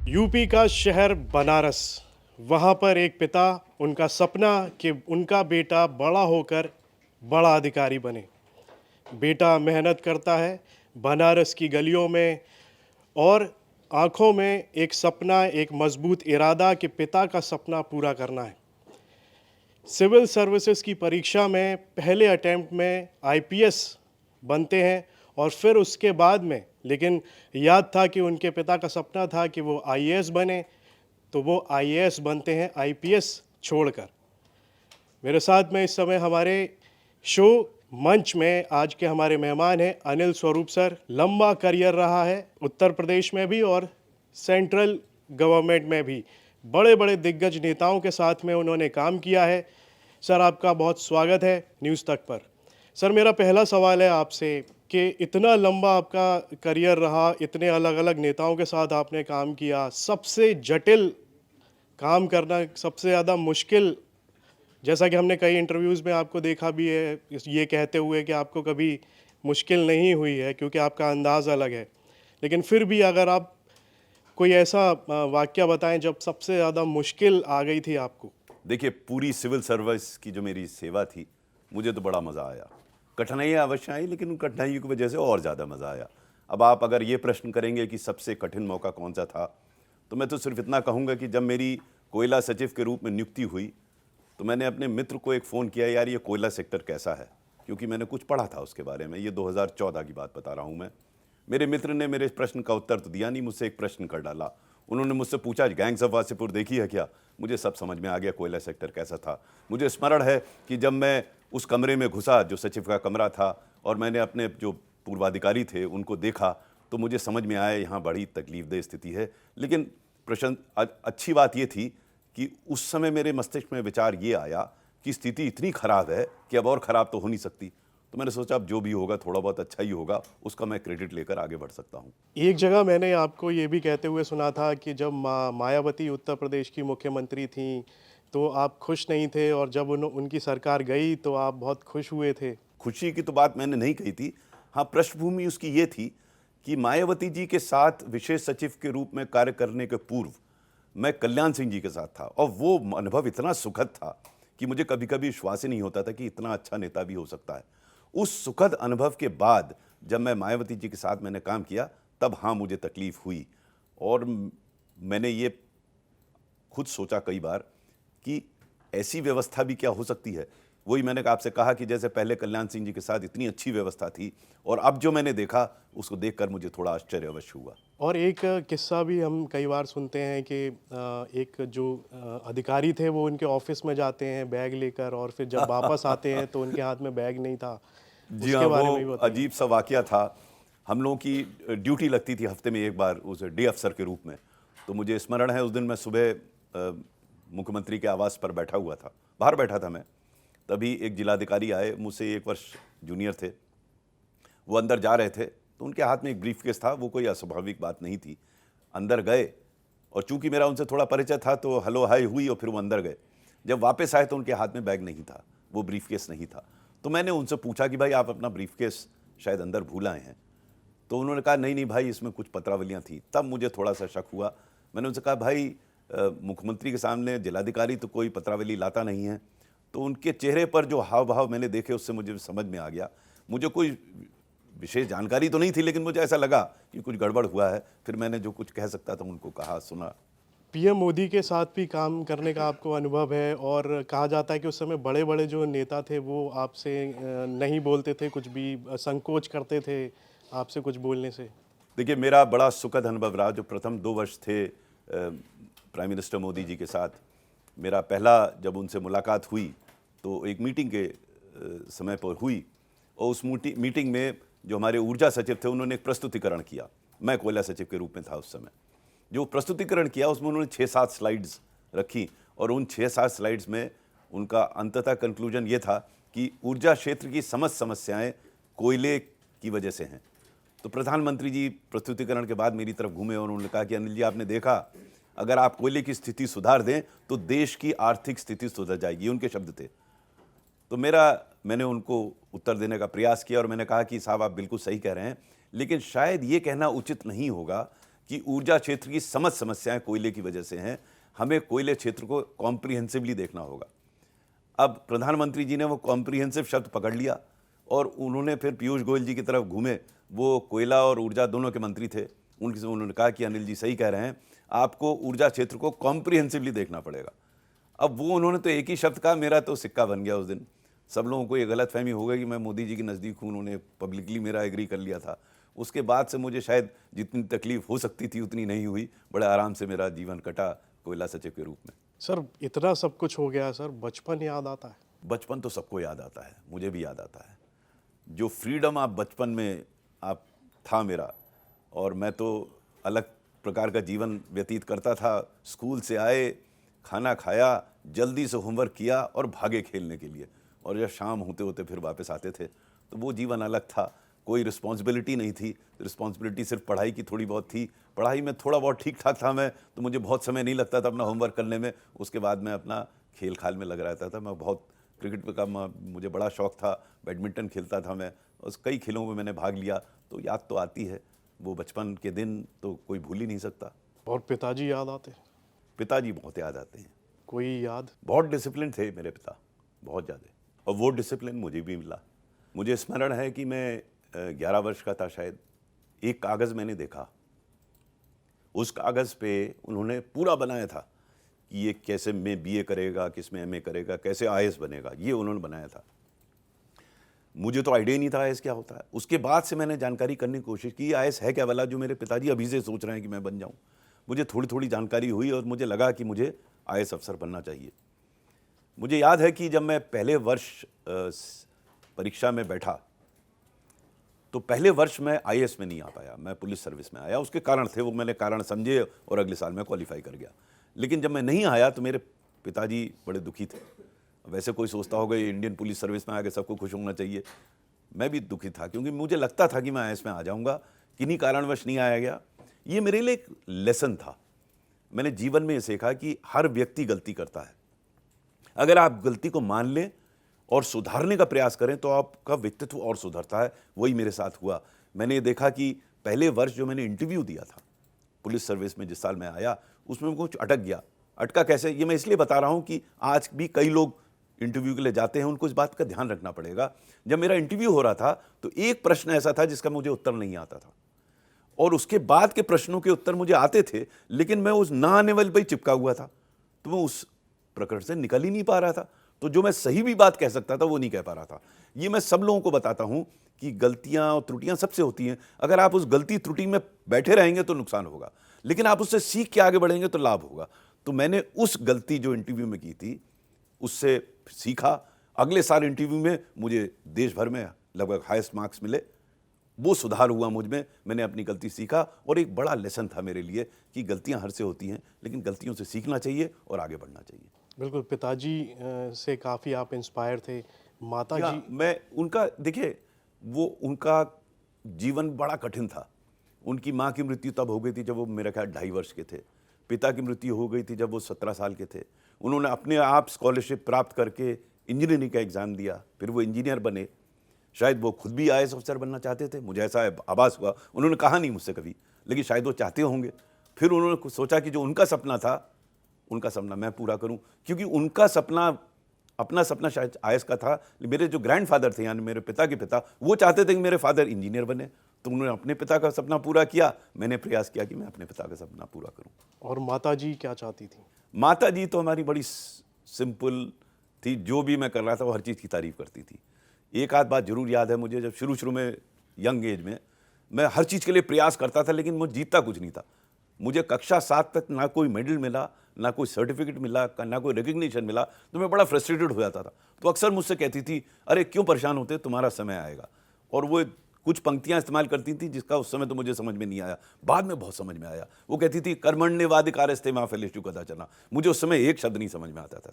UP का शहर बनारस, वहाँ पर एक पिता, उनका सपना कि उनका बेटा बड़ा होकर बड़ा अधिकारी बने। बेटा मेहनत करता है बनारस की गलियों में, और आंखों में एक सपना, एक मजबूत इरादा कि पिता का सपना पूरा करना है। सिविल सर्विसेज की परीक्षा में पहले अटेम्प्ट में आईपीएस बनते हैं, और फिर उसके बाद में लेकिन याद था कि उनके पिता का सपना था कि वो आईएएस बने, तो वो आईएएस बनते हैं आईपीएस छोड़कर। मेरे साथ में इस समय हमारे शो मंच में आज के हमारे मेहमान हैं अनिल स्वरूप सर। लंबा करियर रहा है उत्तर प्रदेश में भी और सेंट्रल गवर्नमेंट में भी। बड़े बड़े दिग्गज नेताओं के साथ में उन्होंने काम किया है। सर, आपका बहुत स्वागत है न्यूज़ तक पर। सर, मेरा पहला सवाल है आपसे कि इतना लंबा आपका करियर रहा, इतने अलग अलग नेताओं के साथ आपने काम किया, सबसे जटिल काम करना, सबसे ज़्यादा मुश्किल, जैसा कि हमने कई इंटरव्यूज़ में आपको देखा भी है ये कहते हुए कि आपको कभी मुश्किल नहीं हुई है क्योंकि आपका अंदाज़ अलग है, लेकिन फिर भी अगर आप कोई ऐसा वाक़या बताएं जब सबसे ज़्यादा मुश्किल आ गई थी आपको। देखिए, पूरी सिविल सर्विस की जो मेरी सेवा थी, मुझे तो बड़ा मज़ा आया। कठिनाइयाँ अवश्य आई, लेकिन उन कठिनाइयों की वजह से और ज़्यादा मज़ा आया। अब आप अगर ये प्रश्न करेंगे कि सबसे कठिन मौका कौन सा था, तो मैं तो सिर्फ इतना कहूँगा कि जब मेरी कोयला सचिव के रूप में नियुक्ति हुई, तो मैंने अपने मित्र को एक फ़ोन किया, यार ये कोयला सेक्टर कैसा है, क्योंकि मैंने कुछ पढ़ा था उसके बारे में। ये 2014 की बात बता रहा हूँ मैं। मेरे मित्र ने मेरे प्रश्न का उत्तर तो दिया नहीं, मुझसे एक प्रश्न कर डाला। उन्होंने मुझसे पूछा, गैंग्स ऑफ वासेपुर देखी है क्या? मुझे सब समझ में आ गया कोयला सेक्टर कैसा था। मुझे स्मरण है कि जब मैं उस कमरे में घुसा, जो सचिव का कमरा था, और मैंने अपने जो पूर्वाधिकारी थे उनको देखा, तो मुझे समझ में आया यहाँ बड़ी तकलीफदेह स्थिति है। लेकिन अच्छी बात ये थी कि उस समय मेरे मस्तिष्क में विचार ये आया कि स्थिति इतनी खराब है कि अब और ख़राब तो हो नहीं सकती। तो मैंने सोचा अब जो भी होगा थोड़ा बहुत अच्छा ही होगा, उसका मैं क्रेडिट लेकर आगे बढ़ सकता हूँ। एक जगह मैंने आपको ये भी कहते हुए सुना था कि जब मायावती उत्तर प्रदेश की मुख्यमंत्री थीं, तो आप खुश नहीं थे, और जब उनकी सरकार गई तो आप बहुत खुश हुए थे। खुशी की तो बात मैंने नहीं कही थी। हाँ, पृष्ठभूमि उसकी ये थी कि मायावती जी के साथ विशेष सचिव के रूप में कार्य करने के पूर्व मैं कल्याण सिंह जी के साथ था, और वो अनुभव इतना सुखद था कि मुझे कभी कभी विश्वास ही नहीं होता था कि इतना अच्छा नेता भी हो सकता है। उस सुखद अनुभव के बाद जब मैं मायावती जी के साथ मैंने काम किया, तब हाँ मुझे तकलीफ हुई। और मैंने ये खुद सोचा कई बार कि ऐसी व्यवस्था भी क्या हो सकती है। वही मैंने आपसे कहा कि जैसे पहले कल्याण सिंह जी के साथ इतनी अच्छी व्यवस्था थी, और अब जो मैंने देखा उसको देखकर मुझे थोड़ा आश्चर्य अवश्य हुआ। और एक किस्सा भी हम कई बार सुनते हैं कि एक जो अधिकारी थे वो उनके ऑफिस में जाते हैं बैग लेकर, और फिर जब वापस आते हैं तो उनके हाथ में बैग नहीं था। जी हाँ, उसके बारे में भी वो बताइए। अजीब सा वाकया था। हम लोगों की ड्यूटी लगती थी हफ्ते में एक बार उस डे अफसर के रूप में। तो मुझे स्मरण है, उस दिन मैं सुबह मुख्यमंत्री के आवास पर बैठा हुआ था, बाहर बैठा था मैं। तभी एक जिलाधिकारी आए, मुझसे 1 वर्ष जूनियर थे। वो अंदर जा रहे थे, तो उनके हाथ में एक ब्रीफकेस था। वो कोई अस्वाभाविक बात नहीं थी। अंदर गए, और चूंकि मेरा उनसे थोड़ा परिचय था तो हेलो हाय हुई, और फिर वो अंदर गए। जब वापस आए तो उनके हाथ में बैग नहीं था, वो ब्रीफकेस नहीं था। तो मैंने उनसे पूछा कि भाई आप अपना ब्रीफकेस शायद अंदर भूल आए हैं। तो उन्होंने कहा नहीं नहीं भाई, इसमें कुछ पत्रावलियाँ थी। तब मुझे थोड़ा सा शक हुआ। मैंने उनसे कहा भाई, मुख्यमंत्री के सामने जिलाधिकारी तो कोई पत्रावली लाता नहीं है। तो उनके चेहरे पर जो हाव भाव मैंने देखे, उससे मुझे समझ में आ गया। मुझे कोई विशेष जानकारी तो नहीं थी, लेकिन मुझे ऐसा लगा कि कुछ गड़बड़ हुआ है। फिर मैंने जो कुछ कह सकता था उनको कहा, सुना। पीएम मोदी के साथ भी काम करने का आपको अनुभव है, और कहा जाता है कि उस समय बड़े बड़े जो नेता थे वो आपसे नहीं बोलते थे, कुछ भी संकोच करते थे आपसे कुछ बोलने से। देखिए, मेरा बड़ा सुखद अनुभव रहा जो प्रथम 2 वर्ष थे प्राइम मिनिस्टर मोदी जी के साथ। मेरा पहला जब उनसे मुलाकात हुई तो एक मीटिंग के समय पर हुई, और उस मीटिंग में जो हमारे ऊर्जा सचिव थे उन्होंने एक प्रस्तुतिकरण किया। मैं कोयला सचिव के रूप में था उस समय। जो प्रस्तुतिकरण किया उसमें उन्होंने 6-7 स्लाइड्स रखी, और उन 6-7 स्लाइड्स में उनका अंततः कंक्लूजन ये था कि ऊर्जा क्षेत्र की समस्त समस्याएं कोयले की वजह से हैं। तो प्रधानमंत्री जी प्रस्तुतिकरण के बाद मेरी तरफ घूमे, और उन्होंने कहा कि अनिल जी, आपने देखा, अगर आप कोयले की स्थिति सुधार दें तो देश की आर्थिक स्थिति सुधर जाएगी। उनके शब्द थे। तो मैंने उनको उत्तर देने का प्रयास किया, और मैंने कहा कि साहब आप बिल्कुल सही कह रहे हैं, लेकिन शायद ये कहना उचित नहीं होगा कि ऊर्जा क्षेत्र की समस्याएं कोयले की वजह से हैं। हमें कोयले क्षेत्र को कॉम्प्रिहेंसिवली देखना होगा। अब प्रधानमंत्री जी ने वो कॉम्प्रिहेंसिव शब्द पकड़ लिया और उन्होंने फिर पीयूष गोयल जी की तरफ घूमे। वो कोयला और ऊर्जा दोनों के मंत्री थे। उन्होंने कहा कि अनिल जी सही कह रहे हैं, आपको ऊर्जा क्षेत्र को कॉम्प्रिहेंसिवली देखना पड़ेगा। अब वो उन्होंने तो एक ही शब्द कहा, मेरा तो सिक्का बन गया उस दिन। सब लोगों को ये गलतफहमी हो गई कि मैं मोदी जी के नज़दीक हूँ। उन्होंने पब्लिकली मेरा एग्री कर लिया था। उसके बाद से मुझे शायद जितनी तकलीफ हो सकती थी उतनी नहीं हुई। बड़े आराम से मेरा जीवन कटा कोयला सचिव के रूप में। सर इतना सब कुछ हो गया सर, बचपन याद आता है? बचपन तो सबको याद आता है, मुझे भी याद आता है। जो फ्रीडम आप बचपन में आप था मेरा, और मैं तो अलग प्रकार का जीवन व्यतीत करता था। स्कूल से आए, खाना खाया, जल्दी से होमवर्क किया और भागे खेलने के लिए, और जब शाम होते होते फिर वापस आते थे। तो वो जीवन अलग था। कोई रिस्पॉन्सिबिलिटी नहीं थी। रिस्पॉन्सिबिलिटी सिर्फ पढ़ाई की थोड़ी बहुत थी। पढ़ाई में थोड़ा बहुत ठीक ठाक था मैं, तो मुझे बहुत समय नहीं लगता था अपना होमवर्क करने में। उसके बाद मैं अपना खेल खाल में लग रहता था। मैं बहुत क्रिकेट का मुझे बड़ा शौक़ था। बैडमिंटन खेलता था मैं, उस कई खेलों में मैंने भाग लिया। तो याद तो आती है, वो बचपन के दिन तो कोई भूल ही नहीं सकता। और पिताजी याद आते हैं? पिताजी बहुत याद आते हैं। कोई याद? बहुत डिसिप्लिन थे मेरे पिता, बहुत ज़्यादा, और वो डिसिप्लिन मुझे भी मिला। मुझे स्मरण है कि मैं 11 वर्ष का था शायद। एक कागज़ मैंने देखा, उस कागज़ पे उन्होंने पूरा बनाया था कि ये कैसे में बीए करेगा, किस में एमए करेगा, कैसे आईएएस बनेगा, ये उन्होंने बनाया था। मुझे तो आइडिया ही नहीं था आईएएस क्या होता है। उसके बाद से मैंने जानकारी करने की कोशिश की, आईएएस है क्या वाला, जो मेरे पिताजी अभी से सोच रहे हैं कि मैं बन जाऊं। मुझे थोड़ी थोड़ी जानकारी हुई और मुझे लगा कि मुझे आईएएस अफसर बनना चाहिए। मुझे याद है कि जब मैं पहले वर्ष परीक्षा में बैठा, तो पहले वर्ष में आईएएस में नहीं आ पाया, मैं पुलिस सर्विस में आया। उसके कारण थे, वो मैंने कारण समझे और अगले साल मैं क्वालिफाई कर गया। लेकिन जब मैं नहीं आया तो मेरे पिताजी बड़े दुखी थे। वैसे कोई सोचता होगा ये इंडियन पुलिस सर्विस में आके सबको खुश होना चाहिए। मैं भी दुखी था, क्योंकि मुझे लगता था कि मैं आईएएस में आ जाऊंगा। किन्हीं कारणवश नहीं आया गया। ये मेरे लिए एक लेसन था। मैंने जीवन में ये सीखा कि हर व्यक्ति गलती करता है। अगर आप गलती को मान लें और सुधारने का प्रयास करें तो आपका व्यक्तित्व और सुधरता है। वही मेरे साथ हुआ। मैंने ये देखा कि पहले वर्ष जो मैंने इंटरव्यू दिया था पुलिस सर्विस में, जिस साल मैं आया, उसमें कुछ अटक गया। अटका कैसे, ये मैं इसलिए बता रहा हूँ कि आज भी कई लोग इंटरव्यू के लिए जाते हैं, उनको इस बात का ध्यान रखना पड़ेगा। जब मेरा इंटरव्यू हो रहा था तो एक प्रश्न ऐसा था जिसका मुझे उत्तर नहीं आता था, और उसके बाद के प्रश्नों के उत्तर मुझे आते थे, लेकिन मैं उस ना आने वाले पर ही चिपका हुआ था। तो मैं उस प्रकरण से निकल ही नहीं पा रहा था। तो जो मैं सही भी बात कह सकता था वो नहीं कह पा रहा था। ये मैं सब लोगों को बताता हूं कि गलतियां और त्रुटियां सबसे होती हैं। अगर आप उस गलती त्रुटि में बैठे रहेंगे तो नुकसान होगा, लेकिन आप उससे सीख के आगे बढ़ेंगे तो लाभ होगा। तो मैंने उस गलती जो इंटरव्यू में की थी उससे सीखा। अगले साल इंटरव्यू में मुझे देश भर में लगभग हाईएस्ट मार्क्स मिले। वो सुधार हुआ मुझ में, मैंने अपनी गलती सीखा, और एक बड़ा लेसन था मेरे लिए कि गलतियां हर से होती हैं, लेकिन गलतियों से सीखना चाहिए और आगे बढ़ना चाहिए। बिल्कुल, पिताजी से काफ़ी आप इंस्पायर थे। माताजी? मैं उनका, देखिए, वो उनका जीवन बड़ा कठिन था। उनकी माँ की मृत्यु तब हो गई थी जब वो मेरा ख्याल 2.5 वर्ष के थे। पिता की मृत्यु हो गई थी जब वो 17 साल के थे। उन्होंने अपने आप स्कॉलरशिप प्राप्त करके इंजीनियरिंग का एग्ज़ाम दिया, फिर वो इंजीनियर बने। शायद वो खुद भी आईएएस अफसर बनना चाहते थे, मुझे ऐसा आभास हुआ। उन्होंने कहा नहीं मुझसे कभी, लेकिन शायद वो चाहते होंगे। फिर उन्होंने सोचा कि जो उनका सपना था, उनका सपना मैं पूरा करूं, क्योंकि उनका सपना, अपना सपना शायद आईएएस का था। मेरे जो ग्रैंडफादर थे, यानी मेरे पिता के पिता, वो चाहते थे कि मेरे फादर इंजीनियर बने। तो उन्होंने अपने पिता का सपना पूरा किया। मैंने प्रयास किया कि मैं अपने पिता का सपना पूरा करूं। और माताजी क्या चाहती थी? माताजी तो हमारी बड़ी सिंपल थी। जो भी मैं कर रहा था वो हर चीज़ की तारीफ करती थी। एक आध बात जरूर याद है मुझे, जब शुरू में यंग एज में मैं हर चीज़ के लिए प्रयास करता था, लेकिन मुझे जीतता कुछ नहीं था। मुझे कक्षा 7 तक ना कोई मेडल मिला, ना कोई सर्टिफिकेट मिला, ना कोई रिकग्निशन मिला। तो मैं बड़ा फ्रस्ट्रेटेड हो जाता था। तो अक्सर मुझसे कहती थी, अरे क्यों परेशान होते, तुम्हारा समय आएगा। और वो कुछ पंक्तियां इस्तेमाल करती थी जिसका उस समय तो मुझे समझ में नहीं आया, बाद में बहुत समझ में आया। वो कहती थी, कर्मण्येवाधिकारस्ते मा फलेषु कदाचन। मुझे उस समय एक शब्द नहीं समझ में आता था।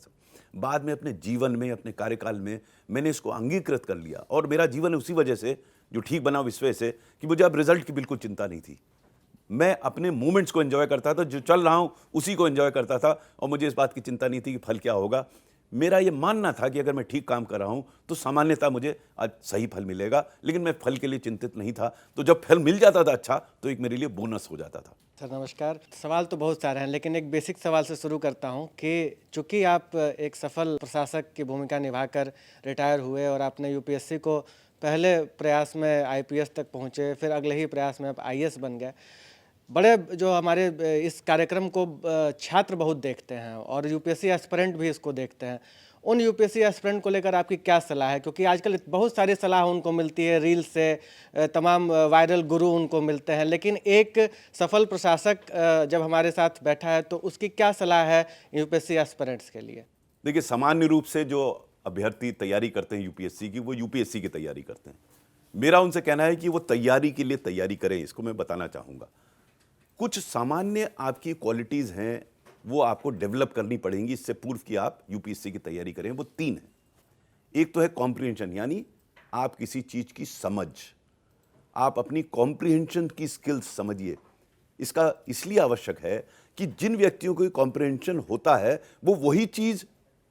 बाद में अपने जीवन में, अपने कार्यकाल में मैंने इसको अंगीकृत कर लिया, और मेरा जीवन उसी वजह से जो ठीक बना इस वजह से कि मुझे अब रिजल्ट की बिल्कुल चिंता नहीं थी। मैं अपने मोमेंट्स को एंजॉय करता था, जो चल रहा हूं उसी को एंजॉय करता था, और मुझे इस बात की चिंता नहीं थी कि फल क्या होगा। मेरा ये मानना था कि अगर मैं ठीक काम कर रहा हूं तो सामान्यतः मुझे आज सही फल मिलेगा, लेकिन मैं फल के लिए चिंतित नहीं था। तो जब फल मिल जाता था अच्छा, तो एक मेरे लिए बोनस हो जाता था। सर नमस्कार। सवाल तो बहुत सारे हैं, लेकिन एक बेसिक सवाल से शुरू करता हूं कि चूंकि आप एक सफल प्रशासक की भूमिका निभाकर रिटायर हुए और आपने यूपीएससी को पहले प्रयास में आईपीएस तक पहुंचे, फिर अगले ही प्रयास में आप आईएएस बन गए। बड़े जो हमारे इस कार्यक्रम को छात्र बहुत देखते हैं और यूपीएससी एस्पिरेंट भी इसको देखते हैं। उन यूपीएससी एस्पिरेंट को लेकर आपकी क्या सलाह है? क्योंकि आजकल बहुत सारी सलाह उनको मिलती है, रील से तमाम वायरल गुरु उनको मिलते हैं, लेकिन एक सफल प्रशासक जब हमारे साथ बैठा है तो उसकी क्या सलाह है यूपीएससी एस्पिरेंट्स के लिए? देखिए, सामान्य रूप से जो अभ्यर्थी तैयारी करते हैं यूपीएससी की, वो यूपीएससी की तैयारी करते हैं। मेरा उनसे कहना है कि वो तैयारी के लिए तैयारी करें, इसको मैं बताना चाहूँगा। कुछ सामान्य आपकी क्वालिटीज़ हैं, वो आपको डेवलप करनी पड़ेंगी इससे पूर्व कि आप यूपीएससी की तैयारी करें। वो 3 हैं। एक तो है कॉम्प्रिहेंशन, यानी आप किसी चीज़ की समझ, आप अपनी कॉम्प्रिहेंशन की स्किल्स समझिए। इसका इसलिए आवश्यक है कि जिन व्यक्तियों को कॉम्प्रिहेंशन होता है वो वही चीज़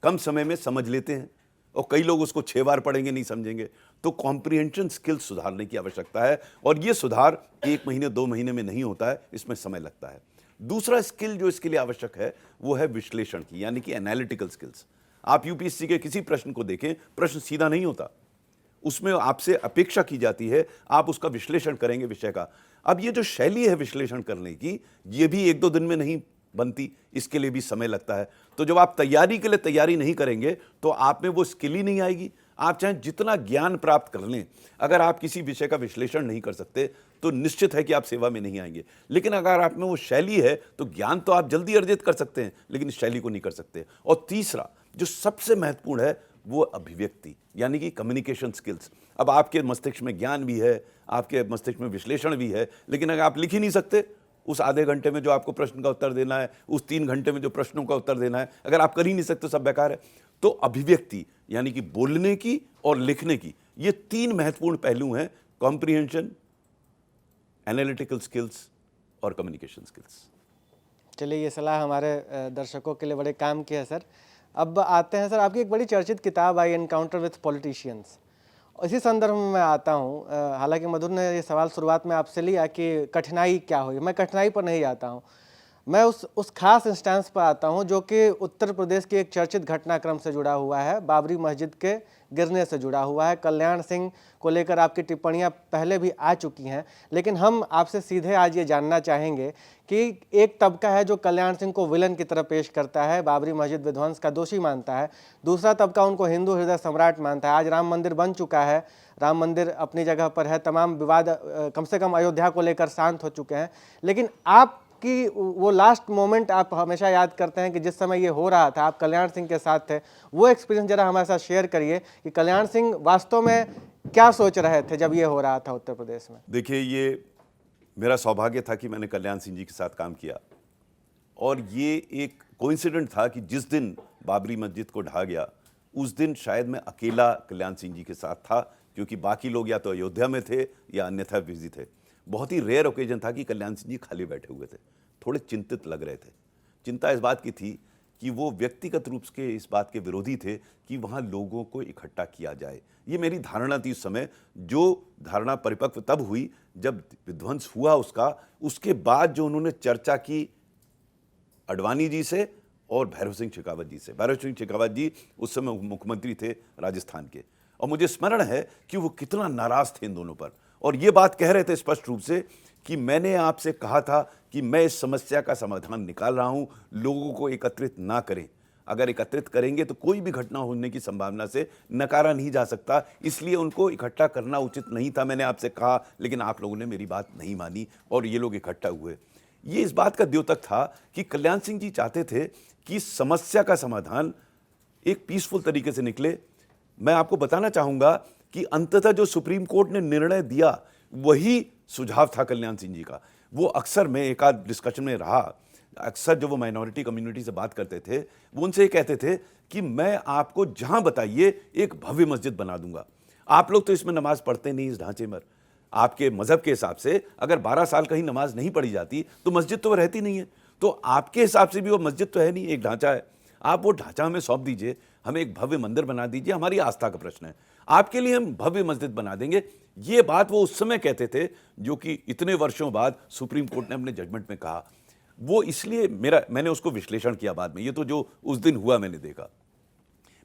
कम समय में समझ लेते हैं, और कई लोग उसको 6 बार पढ़ेंगे नहीं समझेंगे। तो कॉम्प्रिहेंशन स्किल्स सुधारने की आवश्यकता है, और ये सुधार 1 महीने 2 महीने में नहीं होता है, इसमें समय लगता है। दूसरा स्किल जो इसके लिए आवश्यक है वो है विश्लेषण की, यानी कि एनालिटिकल स्किल्स। आप यूपीएससी के किसी प्रश्न को देखें, प्रश्न सीधा नहीं होता, उसमें आपसे अपेक्षा की जाती है आप उसका विश्लेषण करेंगे विषय का। अब ये जो शैली है विश्लेषण करने की, ये भी 1-2 दिन में नहीं बनती, इसके लिए भी समय लगता है। तो जब आप तैयारी के लिए तैयारी नहीं करेंगे तो आप में वो स्किल ही नहीं आएगी। आप चाहे जितना ज्ञान प्राप्त कर लें, अगर आप किसी विषय का विश्लेषण नहीं कर सकते तो निश्चित है कि आप सेवा में नहीं आएंगे। लेकिन अगर आप में वो शैली है तो ज्ञान तो आप जल्दी अर्जित कर सकते हैं, लेकिन इस शैली को नहीं कर सकते। और तीसरा जो सबसे महत्वपूर्ण है वो अभिव्यक्ति, यानी कि कम्युनिकेशन स्किल्स। अब आपके मस्तिष्क में ज्ञान भी है, आपके मस्तिष्क में विश्लेषण भी है, लेकिन अगर आप लिख ही नहीं सकते, उस आधे घंटे में जो आपको प्रश्न का उत्तर देना है, उस 3 घंटे में जो प्रश्नों का उत्तर देना है, अगर आप कर ही नहीं सकते, सब बेकार है। तो अभिव्यक्ति, यानी कि बोलने की और लिखने की, ये 3 महत्वपूर्ण पहलू हैं: कॉम्प्रिहेंशन, एनालिटिकल स्किल्स और कम्युनिकेशन स्किल्स। चलिए, ये सलाह हमारे दर्शकों के लिए बड़े काम की है सर। अब आते हैं सर, आपकी एक बड़ी चर्चित किताब आई, एनकाउंटर विथ पॉलिटिशियंस। इसी संदर्भ में मैं आता हूँ। हालांकि मधुर ने ये सवाल शुरुआत में आपसे लिया कि कठिनाई क्या हुई। मैं कठिनाई पर नहीं आता हूँ, मैं उस खास इंस्टेंस पर आता हूँ जो कि उत्तर प्रदेश की एक चर्चित घटनाक्रम से जुड़ा हुआ है, बाबरी मस्जिद के गिरने से जुड़ा हुआ है। कल्याण सिंह को लेकर आपकी टिप्पणियां पहले भी आ चुकी हैं, लेकिन हम आपसे सीधे आज ये जानना चाहेंगे कि एक तबका है जो कल्याण सिंह को विलन की तरह पेश करता है, बाबरी मस्जिद विध्वंस का दोषी मानता है। दूसरा तबका उनको हिंदू हृदय सम्राट मानता है। आज राम मंदिर बन चुका है, राम मंदिर अपनी जगह पर है, तमाम विवाद कम से कम अयोध्या को लेकर शांत हो चुके हैं। लेकिन आप कि वो लास्ट मोमेंट आप हमेशा याद करते हैं कि जिस समय ये हो रहा था आप कल्याण सिंह के साथ थे, वो एक्सपीरियंस जरा हमारे साथ शेयर करिए कि कल्याण सिंह वास्तव में क्या सोच रहे थे जब ये हो रहा था उत्तर प्रदेश में। देखिए, ये मेरा सौभाग्य था कि मैंने कल्याण सिंह जी के साथ काम किया, और ये एक कोइंसिडेंट था कि जिस दिन बाबरी मस्जिद को ढहा गया उस दिन शायद मैं अकेला कल्याण सिंह जी के साथ था, क्योंकि बाकी लोग या तो अयोध्या में थे या अन्यथा बिजी थे। बहुत ही रेयर ओकेजन था कि कल्याण सिंह जी खाली बैठे हुए थे, थोड़े चिंतित लग रहे थे। चिंता इस बात की थी कि वो व्यक्तिगत रूप से इस बात के विरोधी थे कि वहाँ लोगों को इकट्ठा किया जाए। ये मेरी धारणा थी उस समय, जो धारणा परिपक्व तब हुई जब विध्वंस हुआ उसके बाद जो उन्होंने चर्चा की अडवाणी जी से और भैरव सिंह शेखावत जी से। भैरव सिंह शेखावत जी उस समय मुख्यमंत्री थे राजस्थान के, और मुझे स्मरण है कि वो कितना नाराज थे इन दोनों पर, और ये बात कह रहे थे स्पष्ट रूप से कि मैंने आपसे कहा था कि मैं इस समस्या का समाधान निकाल रहा हूं, लोगों को एकत्रित ना करें। अगर एकत्रित करेंगे तो कोई भी घटना होने की संभावना से नकारा नहीं जा सकता, इसलिए उनको इकट्ठा करना उचित नहीं था। मैंने आपसे कहा, लेकिन आप लोगों ने मेरी बात नहीं मानी और ये लोग इकट्ठा हुए। ये इस बात का द्योतक था कि कल्याण सिंह जी चाहते थे कि समस्या का समाधान एक पीसफुल तरीके से निकले। मैं आपको बताना चाहूंगा कि अंततः जो सुप्रीम कोर्ट ने निर्णय दिया वही सुझाव था कल्याण सिंह जी का। वो अक्सर, मैं एक आध डिस्कशन में रहा, अक्सर जो वो माइनॉरिटी कम्युनिटी से बात करते थे, वो उनसे ये कहते थे कि मैं आपको जहां बताइए एक भव्य मस्जिद बना दूंगा। आप लोग तो इसमें नमाज पढ़ते नहीं इस ढांचे में। आपके मजहब के हिसाब से अगर 12 साल कहीं नमाज नहीं पढ़ी जाती तो मस्जिद तो रहती नहीं है। तो आपके हिसाब से भी वो मस्जिद तो है नहीं, एक ढांचा है। आप वो ढांचा हमें सौंप दीजिए, हमें एक भव्य मंदिर बना दीजिए, हमारी आस्था का प्रश्न है। आपके लिए हम भव्य मस्जिद बना देंगे। ये बात वो उस समय कहते थे, जो कि इतने वर्षों बाद सुप्रीम कोर्ट ने अपने जजमेंट में कहा। वो इसलिए मैंने उसको विश्लेषण किया बाद में, ये तो जो उस दिन हुआ मैंने देखा।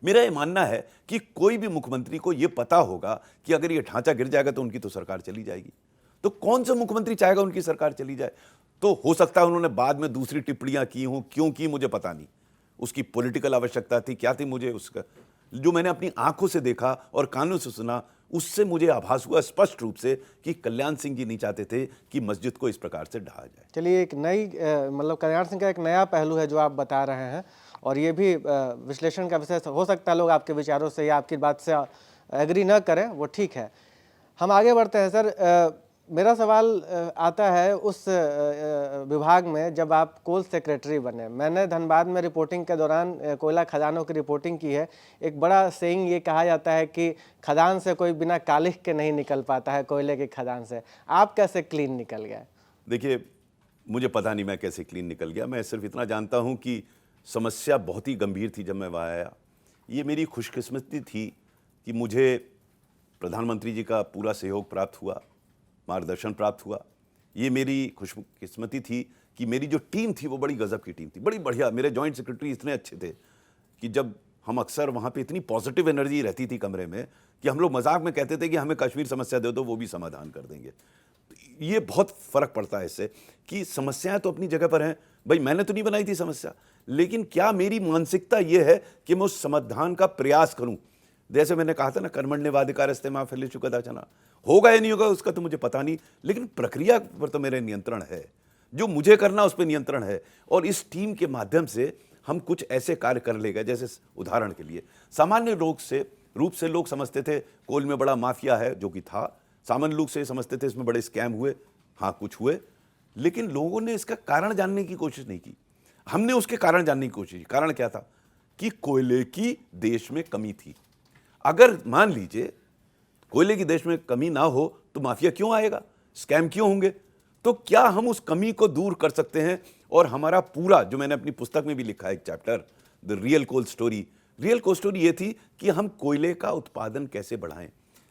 मेरा ये मानना है कि कोई भी मुख्यमंत्री को ये पता होगा कि अगर ये ढांचा गिर जाएगा तो उनकी तो सरकार चली जाएगी। तो कौन सा मुख्यमंत्री चाहेगा उनकी सरकार चली जाए? तो हो सकता है उन्होंने बाद में दूसरी टिप्पणियां की हों, क्यों की मुझे पता नहीं, उसकी पॉलिटिकल आवश्यकता थी, क्या थी, मुझे उसका जो मैंने अपनी आंखों से देखा और कानों से सुना, उससे मुझे आभास हुआ स्पष्ट रूप से कि कल्याण सिंह जी नहीं चाहते थे कि मस्जिद को इस प्रकार से ढहा जाए। चलिए, एक नई मतलब कल्याण सिंह का एक नया पहलू है जो आप बता रहे हैं, और ये भी विश्लेषण का विषय हो सकता है। लोग आपके विचारों से या आपकी बात से एग्री न करें, वो ठीक है। हम आगे बढ़ते हैं सर। मेरा सवाल आता है उस विभाग में जब आप कोल सेक्रेटरी बने। मैंने धनबाद में रिपोर्टिंग के दौरान कोयला खदानों की रिपोर्टिंग की है। एक बड़ा सेइंग ये कहा जाता है कि खदान से कोई बिना कालिख के नहीं निकल पाता है, कोयले की खदान से। आप कैसे क्लीन निकल गए? देखिए, मुझे पता नहीं मैं कैसे क्लीन निकल गया। मैं सिर्फ इतना जानता हूं कि समस्या बहुत ही गंभीर थी जब मैं वहाँ आया। ये मेरी खुशकिस्मती थी कि मुझे प्रधानमंत्री जी का पूरा सहयोग प्राप्त हुआ, मार्गदर्शन प्राप्त हुआ। ये मेरी खुशकिस्मती थी कि मेरी जो टीम थी वो बड़ी गजब की टीम थी, बड़ी बढ़िया। मेरे जॉइंट सेक्रेटरी इतने अच्छे थे कि जब हम अक्सर वहाँ पे इतनी पॉजिटिव एनर्जी रहती थी कमरे में कि हम लोग मजाक में कहते थे कि हमें कश्मीर समस्या दे दो, वो भी समाधान कर देंगे। ये बहुत फ़र्क पड़ता है इससे कि समस्याएं तो अपनी जगह पर हैं। भाई, मैंने तो नहीं बनाई थी समस्या, लेकिन क्या मेरी मानसिकता ये है कि मैं उस समाधान का प्रयास करूं। जैसे मैंने कहा था ना, कर्मण्येवाधिकारस्ते मा फलेषु कदाचन, होगा या नहीं होगा उसका तो मुझे पता नहीं, लेकिन प्रक्रिया पर तो मेरे नियंत्रण है। जो मुझे करना उस पर नियंत्रण है। और इस टीम के माध्यम से हम कुछ ऐसे कार्य कर लेगा, जैसे उदाहरण के लिए सामान्य रूप से लोग समझते थे कोल में बड़ा माफिया है, जो कि था। सामान्य लोग से समझते थे इसमें बड़े स्कैम हुए, हाँ कुछ हुए, लेकिन लोगों ने इसका कारण जानने की कोशिश नहीं की। हमने उसके कारण जानने की कोशिश की। कारण क्या था कि कोयले की देश में कमी थी। अगर मान लीजिए कोयले की देश में कमी ना हो तो माफिया क्यों आएगा, स्कैम क्यों होंगे? तो क्या हम उस कमी को दूर कर सकते हैं? और हमारा पूरा, जो मैंने अपनी पुस्तक में भी लिखा है एक chapter, the real coal story ये थी कि हम कोयले का उत्पादन कैसे बढ़ाएं।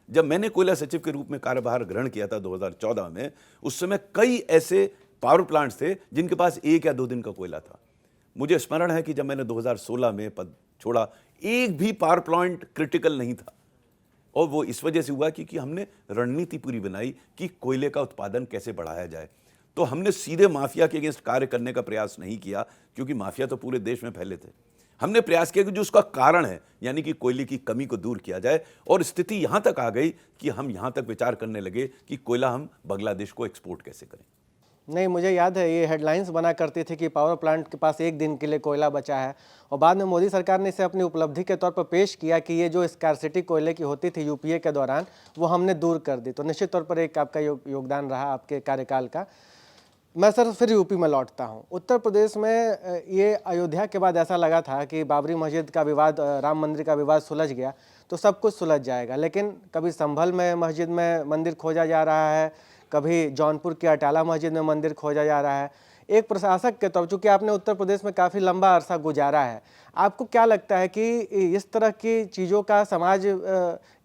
जब मैंने कोयला सचिव के रूप में कार्यभार ग्रहण किया था 2014 में, उस समय कई ऐसे पावर प्लांट्स थे जिनके पास 1 या 2 दिन का कोयला था। मुझे स्मरण है कि जब मैंने 2016 में पद छोड़ा, एक भी पावर प्लांट क्रिटिकल नहीं था। और वो इस वजह से हुआ क्योंकि हमने रणनीति पूरी बनाई कि कोयले का उत्पादन कैसे बढ़ाया जाए। तो हमने सीधे माफिया के अगेंस्ट कार्य करने का प्रयास नहीं किया, क्योंकि माफिया तो पूरे देश में फैले थे। हमने प्रयास किया कि जो उसका कारण है, यानी कि कोयले की कमी को दूर किया जाए। और स्थिति यहां तक आ गई कि हम यहां तक विचार करने लगे कि कोयला हम बांग्लादेश को एक्सपोर्ट कैसे करें। नहीं, मुझे याद है ये हेडलाइंस बना करती थी कि पावर प्लांट के पास 1 दिन के लिए कोयला बचा है, और बाद में मोदी सरकार ने इसे अपनी उपलब्धि के तौर पर पेश किया कि ये जो स्कार्सिटी कोयले की होती थी यूपीए के दौरान, वो हमने दूर कर दी। तो निश्चित तौर पर एक आपका योगदान रहा आपके कार्यकाल का। मैं सर फिर यूपी में लौटता हूँ। उत्तर प्रदेश में ये अयोध्या के बाद ऐसा लगा था कि बाबरी मस्जिद का विवाद, राम मंदिर का विवाद सुलझ गया तो सब कुछ सुलझ जाएगा, लेकिन कभी संभल में मस्जिद में मंदिर खोजा जा रहा है, कभी जौनपुर की अटाला मस्जिद में मंदिर खोजा जा रहा है। एक प्रशासक के तौर, चूँकि आपने उत्तर प्रदेश में काफ़ी लंबा अरसा गुजारा है, आपको क्या लगता है कि इस तरह की चीज़ों का समाज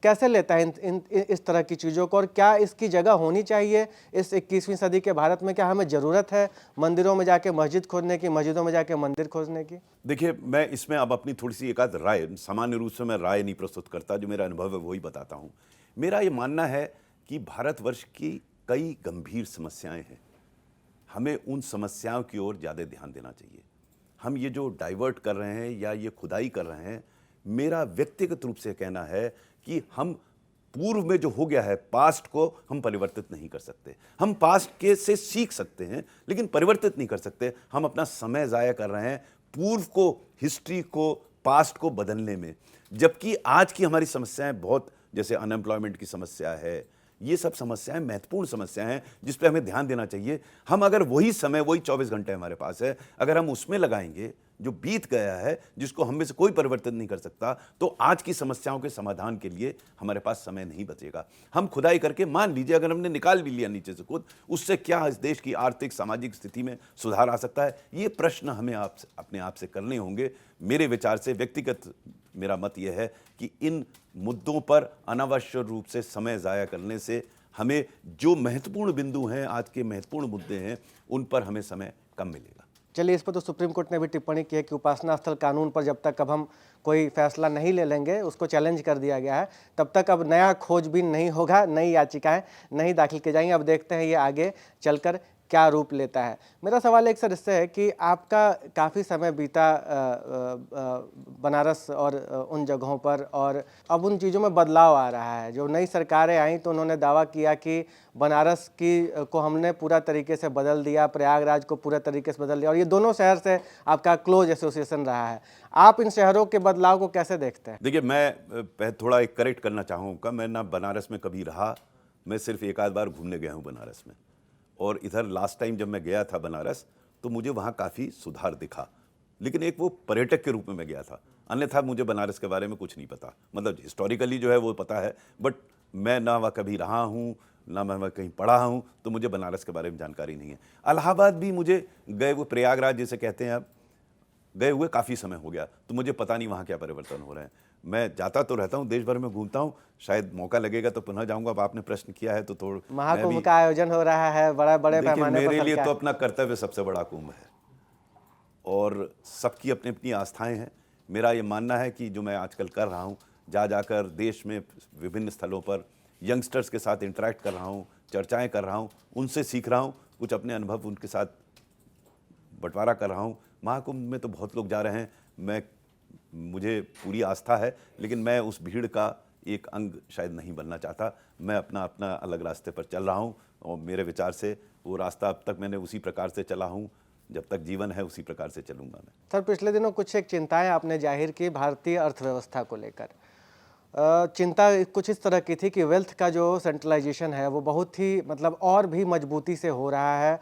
कैसे लेता है इस तरह की चीज़ों को, और क्या इसकी जगह होनी चाहिए इस 21वीं सदी के भारत में? क्या हमें ज़रूरत है मंदिरों में जाके मस्जिद खोजने की, मस्जिदों में जाके मंदिर खोजने की? देखिए, मैं इसमें अब अपनी थोड़ी सी एकाध राय, सामान्य रूप से मैं राय नहीं प्रस्तुत करता, जो मेरा अनुभव है वही बताता हूँ। मेरा ये मानना है कि भारतवर्ष की कई गंभीर समस्याएं हैं, हमें उन समस्याओं की ओर ज़्यादा ध्यान देना चाहिए। हम ये जो डाइवर्ट कर रहे हैं या ये खुदाई कर रहे हैं, मेरा व्यक्तिगत रूप से कहना है कि हम पूर्व में जो हो गया है, पास्ट को हम परिवर्तित नहीं कर सकते। हम पास्ट के से सीख सकते हैं, लेकिन परिवर्तित नहीं कर सकते। हम अपना समय ज़ाया कर रहे हैं पूर्व को, हिस्ट्री को, पास्ट को बदलने में। जबकि आज की हमारी समस्याएं बहुत, जैसे अनएम्प्लॉयमेंट की समस्या है, ये सब समस्याएं महत्वपूर्ण समस्याएं हैं जिस पे हमें ध्यान देना चाहिए। हम अगर वही समय, वही 24 घंटे हमारे पास है, अगर हम उसमें लगाएंगे जो बीत गया है, जिसको हम में से कोई परिवर्तन नहीं कर सकता, तो आज की समस्याओं के समाधान के लिए हमारे पास समय नहीं बचेगा। हम खुदाई करके, मान लीजिए अगर हमने निकाल भी लिया नीचे से खुद, उससे क्या इस देश की आर्थिक सामाजिक स्थिति में सुधार आ सकता है? ये प्रश्न हमें अपने आप से करने होंगे। मेरे विचार से, व्यक्तिगत मेरा मत यह है कि इन मुद्दों पर अनावश्यक रूप से समय ज़ाया करने से हमें जो महत्वपूर्ण बिंदु हैं, आज के महत्वपूर्ण मुद्दे हैं, उन पर हमें समय कम मिलेगा। चलिए, इस पर तो सुप्रीम कोर्ट ने भी टिप्पणी की है कि उपासना स्थल कानून पर जब तक अब हम कोई फैसला नहीं ले लेंगे, उसको चैलेंज कर दिया गया है, तब तक अब नया खोजबीन नहीं होगा, नई याचिकाएं नहीं दाखिल की जाएंगी। अब देखते हैं ये आगे चलकर क्या रूप लेता है। मेरा सवाल एक सर इससे है कि आपका काफ़ी समय बीता बनारस और उन जगहों पर, और अब उन चीज़ों में बदलाव आ रहा है। जो नई सरकारें आई तो उन्होंने दावा किया कि बनारस को हमने पूरा तरीके से बदल दिया, प्रयागराज को पूरा तरीके से बदल दिया, और ये दोनों शहर से आपका क्लोज एसोसिएशन रहा है। आप इन शहरों के बदलाव को कैसे देखते हैं? देखिए, मैं थोड़ा एक करेक्ट करना चाहूँगा। मैं ना बनारस में कभी रहा, मैं सिर्फ एक आध बार घूमने गया हूँ बनारस में। और इधर लास्ट टाइम जब मैं गया था बनारस, तो मुझे वहाँ काफ़ी सुधार दिखा, लेकिन एक वो पर्यटक के रूप में मैं गया था। अन्यथा मुझे बनारस के बारे में कुछ नहीं पता। मतलब हिस्टोरिकली जो है वो पता है, बट मैं ना वहाँ कभी रहा हूँ, ना मैं वहाँ कहीं पढ़ा हूँ, तो मुझे बनारस के बारे में जानकारी नहीं है। इलाहाबाद भी मुझे गए, वो प्रयागराज जिसे कहते हैं, अब गए हुए काफ़ी समय हो गया, तो मुझे पता नहीं वहाँ क्या परिवर्तन हो रहे हैं। मैं जाता तो रहता हूँ, देश भर में घूमता हूँ, शायद मौका लगेगा तो पुनः जाऊँगा। अब आपने प्रश्न किया है तो थोड़ा महाकुंभ का आयोजन हो रहा है, बड़े देखिए, पैमाने पर। मेरे लिए तो अपना कर्तव्य सबसे बड़ा कुंभ है, और सबकी अपनी अपनी आस्थाएं हैं। मेरा ये मानना है कि जो मैं आजकल कर रहा हूँ, जाकर देश में विभिन्न स्थलों पर यंगस्टर्स के साथ इंटरेक्ट कर रहा हूँ, चर्चाएं कर रहा हूँ, उनसे सीख रहा हूँ, कुछ अपने अनुभव उनके साथ बंटवारा कर रहा हूँ। महाकुंभ में तो बहुत लोग जा रहे हैं, मुझे पूरी आस्था है, लेकिन मैं उस भीड़ का एक अंग शायद नहीं बनना चाहता। मैं अपना अलग रास्ते पर चल रहा हूँ, और मेरे विचार से वो रास्ता अब तक मैंने उसी प्रकार से चला हूँ, जब तक जीवन है उसी प्रकार से चलूँगा मैं। सर, पिछले दिनों कुछ एक चिंताएं आपने जाहिर की भारतीय अर्थव्यवस्था को लेकर। चिंता कुछ इस तरह की थी कि वेल्थ का जो सेंट्रलाइजेशन है वो बहुत ही मतलब और भी मजबूती से हो रहा है।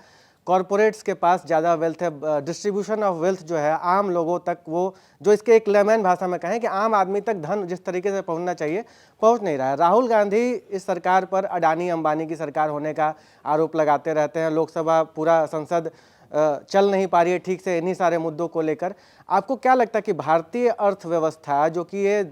कॉरपोरेट्स के पास ज़्यादा वेल्थ है, डिस्ट्रीब्यूशन ऑफ वेल्थ जो है आम लोगों तक, वो जो इसके एक लेमैन भाषा में कहें कि आम आदमी तक धन जिस तरीके से पहुंचना चाहिए पहुंच नहीं रहा है। राहुल गांधी इस सरकार पर अडानी अंबानी की सरकार होने का आरोप लगाते रहते हैं। लोकसभा, पूरा संसद चल नहीं पा रही है ठीक से इन्हीं सारे मुद्दों को लेकर। आपको क्या लगता है कि भारतीय अर्थव्यवस्था, जो कि ये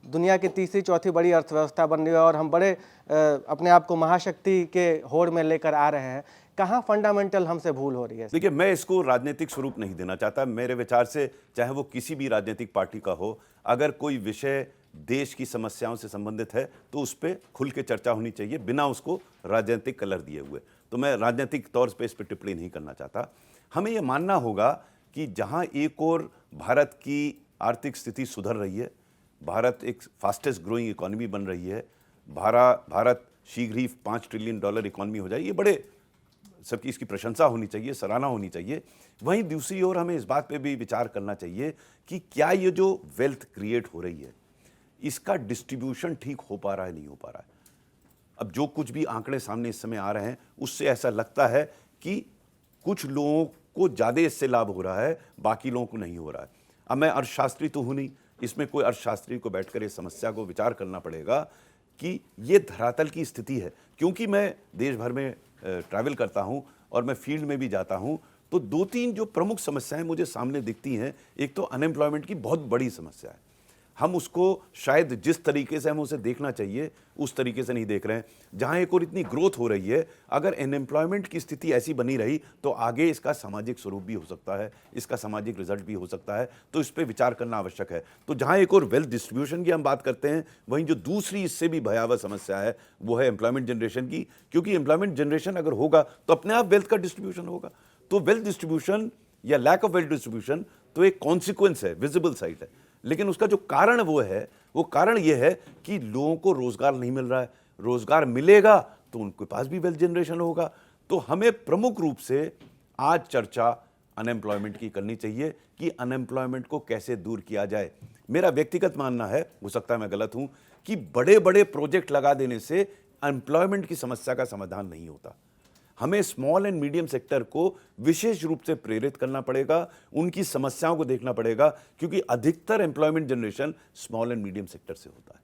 दुनिया की तीसरी चौथी बड़ी अर्थव्यवस्था बन रही है और हम बड़े अपने आप को महाशक्ति के होड़ में लेकर आ रहे हैं, कहाँ फंडामेंटल हमसे भूल हो रही है? देखिए, मैं इसको राजनीतिक स्वरूप नहीं देना चाहता। मेरे विचार से चाहे वो किसी भी राजनीतिक पार्टी का हो, अगर कोई विषय देश की समस्याओं से संबंधित है तो उस पर खुल के चर्चा होनी चाहिए, बिना उसको राजनीतिक कलर दिए हुए। तो मैं राजनीतिक तौर पे इस पर टिप्पणी नहीं करना चाहता। हमें ये मानना होगा कि जहाँ एक और भारत की आर्थिक स्थिति सुधर रही है, भारत एक फास्टेस्ट ग्रोइंग इकोनॉमी बन रही है, भारत शीघ्र ही $5 ट्रिलियन इकोनॉमी हो जाए, ये बड़े सबकी इसकी प्रशंसा होनी चाहिए, सराहना होनी चाहिए। वहीं दूसरी ओर हमें इस बात पे भी विचार करना चाहिए कि क्या ये जो वेल्थ क्रिएट हो रही है, इसका डिस्ट्रीब्यूशन ठीक हो पा रहा है, नहीं हो पा रहा है। अब जो कुछ भी आंकड़े सामने इस समय आ रहे हैं, उससे ऐसा लगता है कि कुछ लोगों को ज़्यादा इससे लाभ हो रहा है, बाकी लोगों को नहीं हो रहा है। अब मैं अर्थशास्त्री तो हूँ नहीं, इसमें कोई अर्थशास्त्री को बैठकर इस समस्या को विचार करना पड़ेगा कि ये धरातल की स्थिति है। क्योंकि मैं देश भर में ट्रैवल करता हूँ और मैं फील्ड में भी जाता हूँ, तो 2-3 जो प्रमुख समस्याएं मुझे सामने दिखती हैं। एक तो अनएम्प्लॉयमेंट की बहुत बड़ी समस्या है, हम उसको शायद जिस तरीके से हम उसे देखना चाहिए उस तरीके से नहीं देख रहे हैं। जहाँ एक और इतनी ग्रोथ हो रही है, अगर अनएम्प्लॉयमेंट की स्थिति ऐसी बनी रही तो आगे इसका सामाजिक स्वरूप भी हो सकता है, इसका सामाजिक रिजल्ट भी हो सकता है, तो इस पर विचार करना आवश्यक है। तो जहाँ एक और वेल्थ डिस्ट्रीब्यूशन की हम बात करते हैं, वहीं जो दूसरी इससे भी भयावह समस्या है वो है एम्प्लॉयमेंट जनरेशन की। क्योंकि एम्प्लॉयमेंट जनरेशन अगर होगा तो अपने आप वेल्थ का डिस्ट्रीब्यूशन होगा। तो वेल्थ डिस्ट्रीब्यूशन या लैक ऑफ वेल्थ डिस्ट्रीब्यूशन तो एक कॉन्सिक्वेंस है, विजिबल साइड है, लेकिन उसका जो कारण वो कारण ये है कि लोगों को रोजगार नहीं मिल रहा है। रोजगार मिलेगा तो उनके पास भी वेल्थ जनरेशन होगा। तो हमें प्रमुख रूप से आज चर्चा अनएम्प्लॉयमेंट की करनी चाहिए कि अनएम्प्लॉयमेंट को कैसे दूर किया जाए। मेरा व्यक्तिगत मानना है, हो सकता है मैं गलत हूं, कि बड़े बड़े प्रोजेक्ट लगा देने से एम्प्लॉयमेंट की समस्या का समाधान नहीं होता। हमें स्मॉल एंड मीडियम सेक्टर को विशेष रूप से प्रेरित करना पड़ेगा, उनकी समस्याओं को देखना पड़ेगा, क्योंकि अधिकतर employment generation small and medium sector से होता है।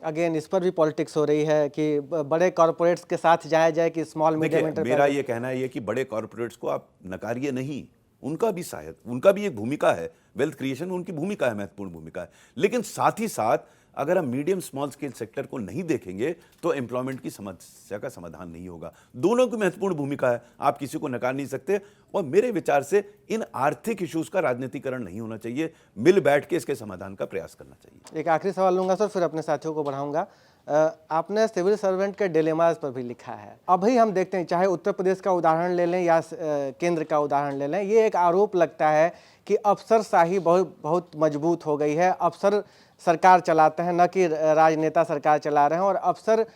अगेन इस पर भी पॉलिटिक्स हो रही है कि बड़े कॉरपोरेट्स के साथ जाया जाए कि स्मॉल मीडियम मेरा ये कहना है कि बड़े कॉरपोरेट्स को आप नकारिए नहीं, उनका भी शायद उनका भी एक भूमिका है, वेल्थ क्रिएशन में उनकी भूमिका है, महत्वपूर्ण भूमिका है। लेकिन साथ ही साथ अगर हम मीडियम स्मॉल स्केल सेक्टर को नहीं देखेंगे तो एम्प्लॉयमेंट की समस्या का समाधान नहीं होगा। दोनों की महत्वपूर्ण भूमिका है, आप किसी को नकार नहीं सकते। और मेरे विचार से इन आर्थिक इश्यूज का राजनीतिकरण नहीं होना चाहिए, मिल बैठ के इसके समाधान का प्रयास करना चाहिए। एक आखिरी सवाल लूंगा सर, फिर अपने साथियों को बढ़ाऊंगा। आपने सिविल सर्वेंट के डिलेमास पर भी लिखा है। अभी हम देखते हैं, चाहे उत्तर प्रदेश का उदाहरण ले लें या केंद्र का उदाहरण ले लें, ये एक आरोप लगता है कि अफसरशाही बहुत मजबूत हो गई है। अफसर सरकार चलाते हैं, न कि राजनेता सरकार चला रहे हैं, और अफसर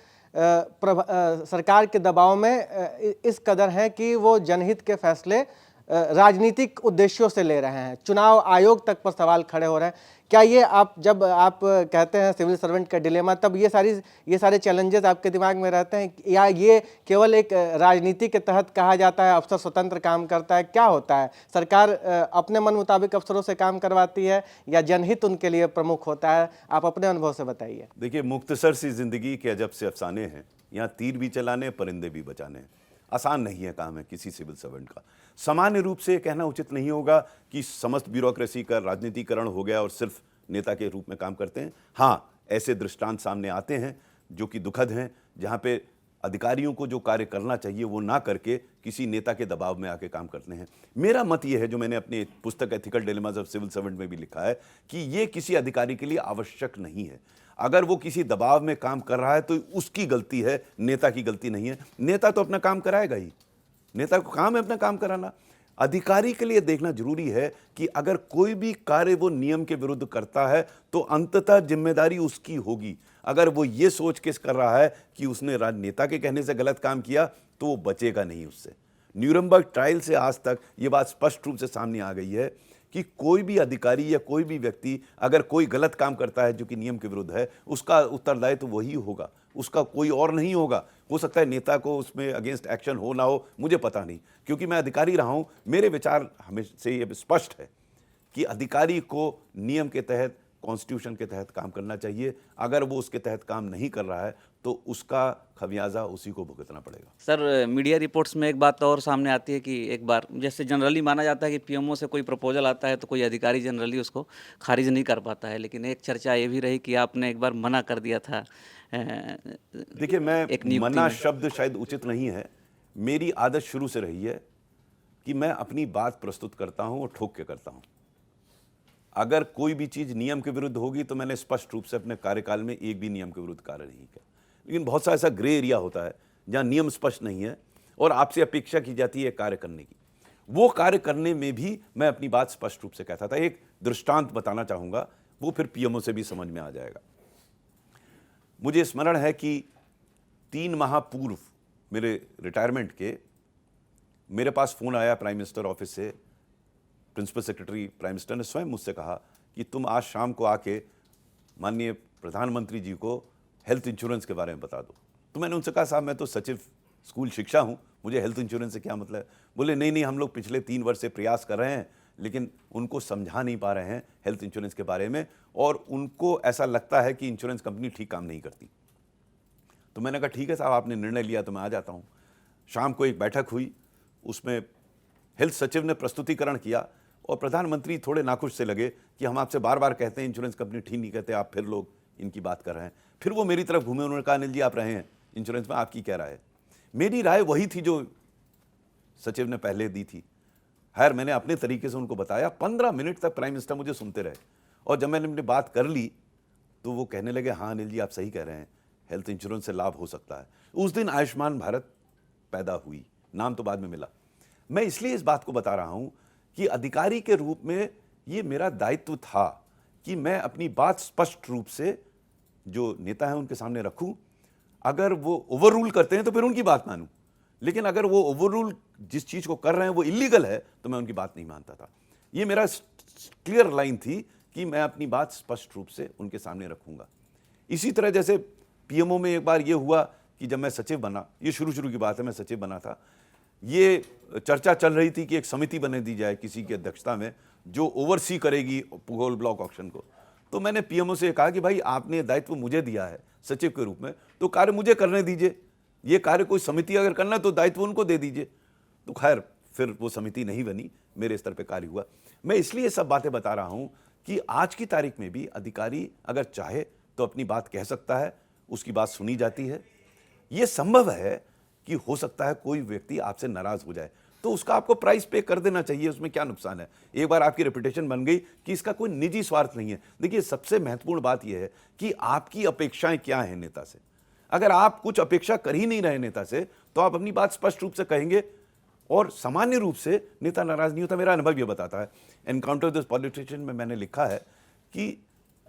सरकार के दबाव में इस कदर हैं कि वो जनहित के फैसले राजनीतिक उद्देश्यों से ले रहे हैं। चुनाव आयोग तक पर सवाल खड़े हो रहे हैं। क्या ये जब आप कहते हैं सिविल सर्वेंट का डिलेमा, तब ये सारे चैलेंजेस आपके दिमाग में रहते हैं, या ये केवल एक राजनीति के तहत कहा जाता है अफसर स्वतंत्र काम करता है? क्या होता है, सरकार अपने मन मुताबिक अफसरों से काम करवाती है या जनहित उनके लिए प्रमुख होता है? आप अपने अनुभव से बताइए। देखिए, मुख्तसर सी जिंदगी के अजब से अफसाने हैं, यहाँ तीर भी चलाने परिंदे भी बचाने हैं। आसान नहीं है काम है किसी सिविल सर्वेंट का। सामान्य रूप से कहना उचित नहीं होगा कि समस्त ब्यूरोक्रेसी का राजनीतिकरण हो गया और सिर्फ नेता के रूप में काम करते हैं। हाँ, ऐसे दृष्टांत सामने आते हैं जो कि दुखद हैं, जहाँ पे अधिकारियों को जो कार्य करना चाहिए वो ना करके किसी नेता के दबाव में आके काम करते हैं। मेरा मत ये है, जो मैंने अपनी पुस्तक ethical dilemmas of civil servant में भी लिखा है, कि ये किसी अधिकारी के लिए आवश्यक नहीं है। अगर वो किसी दबाव में काम कर रहा है तो उसकी गलती है, नेता की गलती नहीं है। नेता तो अपना काम कराएगा ही, नेता को काम है अपना काम कराना। अधिकारी के लिए देखना जरूरी है कि अगर कोई भी कार्य वो नियम के विरुद्ध करता है तो अंततः जिम्मेदारी उसकी होगी। अगर वो ये सोच के कर रहा है कि उसने राजनेता के कहने से गलत काम किया तो वो बचेगा नहीं उससे। न्यूरमबर्ग ट्रायल से आज तक ये बात स्पष्ट रूप से सामने आ गई है कि कोई भी अधिकारी या कोई भी व्यक्ति अगर कोई गलत काम करता है जो कि नियम के विरुद्ध है, उसका उत्तरदायित्व तो वही होगा, उसका कोई और नहीं होगा। हो सकता है नेता को उसमें अगेंस्ट एक्शन हो ना हो, मुझे पता नहीं, क्योंकि मैं अधिकारी रहा हूं। मेरे विचार हमेशा से ये स्पष्ट है कि अधिकारी को नियम के तहत, कॉन्स्टिट्यूशन के तहत काम करना चाहिए। अगर वो उसके तहत काम नहीं कर रहा है तो उसका खमियाजा उसी को भुगतना पड़ेगा। सर, मीडिया रिपोर्ट्स में एक बात और सामने आती है कि एक बार जैसे जनरली माना जाता है कि पीएमओ से कोई प्रपोजल आता है तो कोई अधिकारी जनरली उसको खारिज नहीं कर पाता है, लेकिन एक चर्चा ये भी रही कि आपने एक बार मना कर दिया था। देखिए, मैं मना शब्द शायद उचित नहीं है। मेरी आदत शुरू से रही है कि मैं अपनी बात प्रस्तुत करता हूं और ठोक के करता हूं। अगर कोई भी चीज नियम के विरुद्ध होगी तो मैंने स्पष्ट रूप से अपने कार्यकाल में एक भी नियम के विरुद्ध कार्य नहीं किया। लेकिन बहुत सा ऐसा ग्रे एरिया होता है जहां नियम स्पष्ट नहीं है और आपसे अपेक्षा की जाती है कार्य करने की। वो कार्य करने में भी मैं अपनी बात स्पष्ट रूप से कहता था। एक दृष्टांत बताना चाहूंगा, वो फिर पीएमओ से भी समझ में आ जाएगा। मुझे स्मरण है कि 3 माह पूर्व मेरे रिटायरमेंट के मेरे पास फोन आया प्राइम मिनिस्टर ऑफिस से। प्रिंसिपल सेक्रेटरी प्राइम मिनिस्टर ने स्वयं मुझसे कहा कि तुम आज शाम को आके माननीय प्रधानमंत्री जी को हेल्थ इंश्योरेंस के बारे में बता दो। तो मैंने उनसे कहा, साहब मैं तो सचिव स्कूल शिक्षा हूँ, मुझे हेल्थ इंश्योरेंस से क्या मतलब है? बोले नहीं, हम लोग पिछले 3 वर्ष से प्रयास कर रहे हैं लेकिन उनको समझा नहीं पा रहे हैं हेल्थ इंश्योरेंस के बारे में, और उनको ऐसा लगता है कि इंश्योरेंस कंपनी ठीक काम नहीं करती। तो मैंने कहा ठीक है साहब, आपने निर्णय लिया तो मैं आ जाता हूँ। शाम को एक बैठक हुई, उसमें हेल्थ सचिव ने प्रस्तुतिकरण किया और प्रधानमंत्री थोड़े नाखुश से लगे कि हम आपसे बार बार कहते हैं इंश्योरेंस कंपनी ठीक नहीं कहते, आप फिर लोग इनकी बात कर रहे हैं। फिर वो मेरी तरफ घूमे, उन्होंने कहा अनिल जी आप रहे हैं इंश्योरेंस में, आपकी क्या राय है? मेरी राय वही थी जो सचिव ने पहले दी थी। खैर मैंने अपने तरीके से उनको बताया। 15 मिनट तक प्राइम मिनिस्टर मुझे सुनते रहे और जब मैंने अपनी बात कर ली तो वो कहने लगे हाँ अनिल जी आप सही कह रहे हैं, हेल्थ इंश्योरेंस से लाभ हो सकता है। उस दिन आयुष्मान भारत पैदा हुई, नाम तो बाद में मिला। मैं इसलिए इस बात को बता रहा हूं कि अधिकारी के रूप में ये मेरा दायित्व था कि मैं अपनी बात स्पष्ट रूप से जो नेता है उनके सामने रखूं। अगर वो ओवर रूल करते हैं तो फिर उनकी बात मानूं, लेकिन अगर वो ओवर रूल जिस चीज को कर रहे हैं वो इलीगल है तो मैं उनकी बात नहीं मानता था। ये मेरा क्लियर लाइन थी कि मैं अपनी बात स्पष्ट रूप से उनके सामने रखूंगा। इसी तरह जैसे पीएमओ में एक बार ये हुआ कि जब मैं सचिव बना, ये शुरू की बात है, मैं सचिव बना था, ये चर्चा चल रही थी कि एक समिति बना दी जाए किसी की अध्यक्षता में जो ओवरसी करेगी गोल ब्लॉक ऑक्शन को। तो मैंने पीएमओ से कहा कि भाई आपने दायित्व मुझे दिया है सचिव के रूप में, तो कार्य मुझे करने दीजिए। ये कार्य कोई समिति अगर करना है तो दायित्व उनको दे दीजिए। तो खैर फिर वो समिति नहीं बनी, मेरे स्तर पे कार्य हुआ। मैं इसलिए सब बातें बता रहा हूं कि आज की तारीख में भी अधिकारी अगर चाहे तो अपनी बात कह सकता है, उसकी बात सुनी जाती है। ये संभव है कि हो सकता है कोई व्यक्ति आपसे नाराज हो जाए, तो उसका आपको प्राइस पे कर देना चाहिए, उसमें क्या नुकसान है। एक बार आपकी रेपुटेशन बन गई कि इसका कोई निजी स्वार्थ नहीं है। देखिए, सबसे महत्वपूर्ण बात यह है कि आपकी अपेक्षाएं क्या हैं नेता से। अगर आप कुछ अपेक्षा कर ही नहीं रहे नेता से, तो आप अपनी बात स्पष्ट रूप से कहेंगे और सामान्य रूप से नेता नाराज नहीं होता। मेरा अनुभव यह बताता है, एनकाउंटर दिस पॉलिटिशियन में मैंने लिखा है कि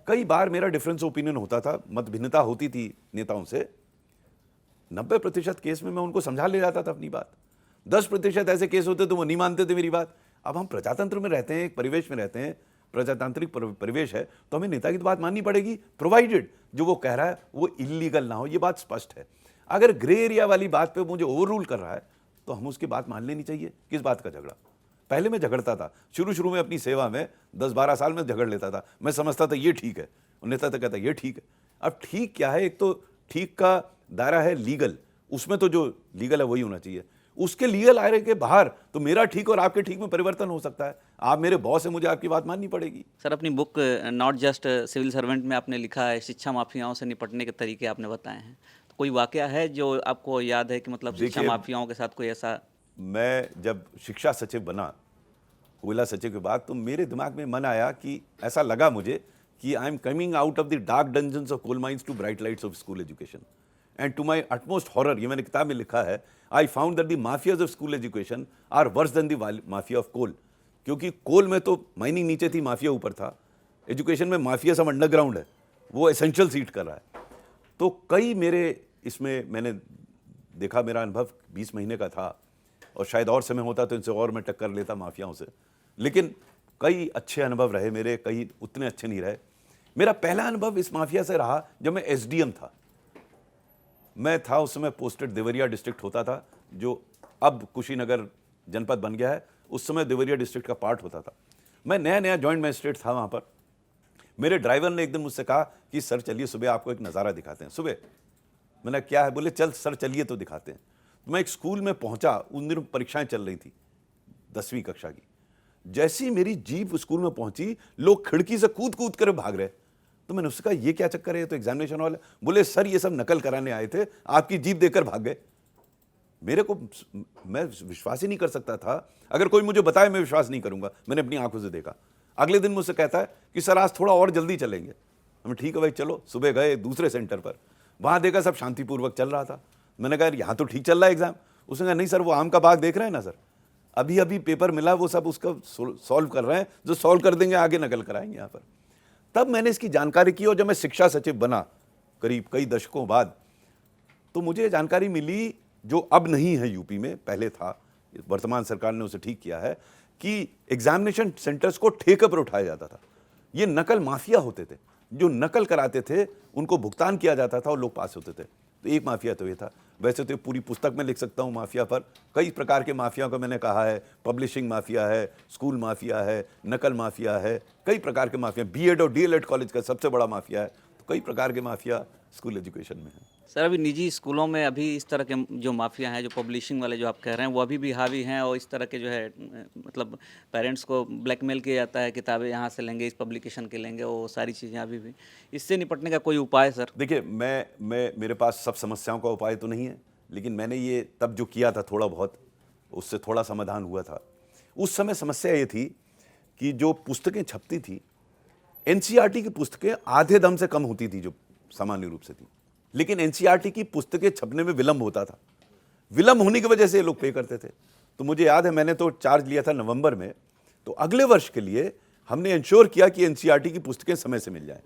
कई बार मेरा डिफरेंस ओपिनियन होता था, मत भिन्नता होती थी नेताओं से। 90% केस में मैं उनको समझा ले जाता था अपनी बात। 10% ऐसे केस होते तो वो नहीं मानते थे मेरी बात। अब हम प्रजातंत्र में रहते हैं, एक परिवेश में रहते हैं, प्रजातांत्रिक परिवेश है, तो हमें नेता की तो बात माननी पड़ेगी, प्रोवाइडेड जो वो कह रहा है वो इलीगल ना हो। ये बात स्पष्ट है। अगर ग्रे एरिया वाली बात पे मुझे ओवर रूल कर रहा है तो हम उसकी बात मान लेनी चाहिए। किस बात का झगड़ा? पहले मैं झगड़ता था, शुरू में अपनी सेवा में 10-12 साल में झगड़ लेता था। मैं समझता था ये ठीक है, नेता तो कहता ये ठीक है। अब ठीक क्या है? एक तो ठीक का दायरा है लीगल, उसमें तो जो लीगल है वही होना चाहिए। उसके लीगल दायरे के बाहर तो मेरा ठीक और आपके ठीक में परिवर्तन हो सकता है। आप मेरे बॉस है, मुझे आपकी बात माननी पड़ेगी। सर, अपनी book not just civil servant में आपने लिखा है शिक्षा माफियाओं से निपटने के तरीके आपने बताए हैं। तो कोई वाकया है जो आपको याद है कि मतलब शिक्षा देखिए, माफियाओं के साथ कोई ऐसा? मैं जब शिक्षा सचिव बना, कोयला सचिव के बाद, तो मेरे दिमाग में मन आया कि ऐसा लगा मुझे कि I am coming out of the dark dungeons of coal mines to bright lights of school education. And to my utmost horror, ये मैंने किताब में लिखा है, I found that the mafias of school education are worse than the mafia of coal. क्योंकि coal में तो mining नीचे थी, माफिया ऊपर था। एजुकेशन में माफिया सब अंडरग्राउंड है, वो एसेंशियल सीट कर रहा है। तो कई मेरे इसमें मैंने देखा, मेरा अनुभव 20 महीने का था और शायद और समय होता तो इनसे और मैं टक्कर लेता माफियाओं से। लेकिन कई अच्छे अनुभव रहे मेरे, कई उतने अच्छे नहीं रहे। मेरा पहला अनुभव इस माफिया से रहा जब मैं एसडीएम था। मैं था उस समय पोस्टेड, देवरिया डिस्ट्रिक्ट होता था, जो अब कुशीनगर जनपद बन गया है। उस समय देवरिया डिस्ट्रिक्ट का पार्ट होता था। मैं नया नया जॉइंट मजिस्ट्रेट था वहाँ पर। मेरे ड्राइवर ने एक दिन मुझसे कहा कि सर चलिए सुबह आपको एक नज़ारा दिखाते हैं। सुबह मैंने क्या है? बोले चल सर चलिए तो दिखाते हैं। तो मैं एक स्कूल में पहुँचा, उन दिनों परीक्षाएं चल रही थी 10वीं कक्षा की। जैसी मेरी जीप स्कूल में पहुंची, लोग खिड़की से कूद कूद कर भाग रहे। तो मैंने उससे कहा ये क्या चक्कर है, ये तो एग्जामिनेशन हॉल है। बोले सर ये सब नकल कराने आए थे, आपकी जीप देखकर भाग गए। मेरे को, मैं विश्वास ही नहीं कर सकता था। अगर कोई मुझे बताए मैं विश्वास नहीं करूंगा, मैंने अपनी आंखों से देखा। अगले दिन मुझसे कहता है कि सर आज थोड़ा और जल्दी चलेंगे। हम ठीक है भाई चलो। सुबह गए दूसरे सेंटर पर, वहां देखा सब शांतिपूर्वक चल रहा था। मैंने कहा यहाँ तो ठीक चल रहा है एग्जाम। उसने कहा नहीं सर वो आम का बाग देख रहे हैं ना सर, अभी अभी पेपर मिला, वो सब उसका सॉल्व कर रहे हैं, जो सॉल्व कर देंगे आगे नकल कराएंगे यहाँ पर। तब मैंने इसकी जानकारी की और जब मैं शिक्षा सचिव बना करीब कई दशकों बाद, तो मुझे जानकारी मिली जो अब नहीं है यूपी में, पहले था, वर्तमान सरकार ने उसे ठीक किया है, कि एग्जामिनेशन सेंटर्स को ठेके पर उठाया जाता था। ये नकल माफिया होते थे, जो नकल कराते थे उनको भुगतान किया जाता था और लोग पास होते थे। तो एक माफिया तो ये था। वैसे तो पूरी पुस्तक में लिख सकता हूँ माफिया पर, कई प्रकार के माफिया को मैंने कहा है। पब्लिशिंग माफिया है, स्कूल माफिया है, नकल माफिया है, कई प्रकार के माफिया। बीएड और डीएलएड कॉलेज का सबसे बड़ा माफिया है। तो कई प्रकार के माफिया स्कूल एजुकेशन में है। सर, अभी निजी स्कूलों में अभी इस तरह के जो माफिया हैं, जो पब्लिशिंग वाले जो आप कह रहे हैं, वो अभी भी हावी हैं और इस तरह के जो है मतलब पेरेंट्स को ब्लैकमेल किया जाता है, किताबें यहाँ से लेंगे, इस पब्लिकेशन के लेंगे, वो सारी चीज़ें अभी भी। इससे निपटने का कोई उपाय सर? देखिए, मैं मेरे पास सब समस्याओं का उपाय तो नहीं है, लेकिन मैंने ये तब जो किया था थोड़ा बहुत, उससे थोड़ा समाधान हुआ था। उस समय समस्या ये थी कि जो पुस्तकें छपती थी, एनसीईआरटी की पुस्तकें आधे दम से कम होती थी जो सामान्य रूप से थी, लेकिन एनसीईआरटी की पुस्तकें छपने में विलंब होता था। विलंब होने की वजह से ये लोग पे करते थे। तो मुझे याद है मैंने तो चार्ज लिया था नवंबर में, तो अगले वर्ष के लिए हमने इंश्योर किया कि एनसीईआरटी की पुस्तकें समय से मिल जाएं।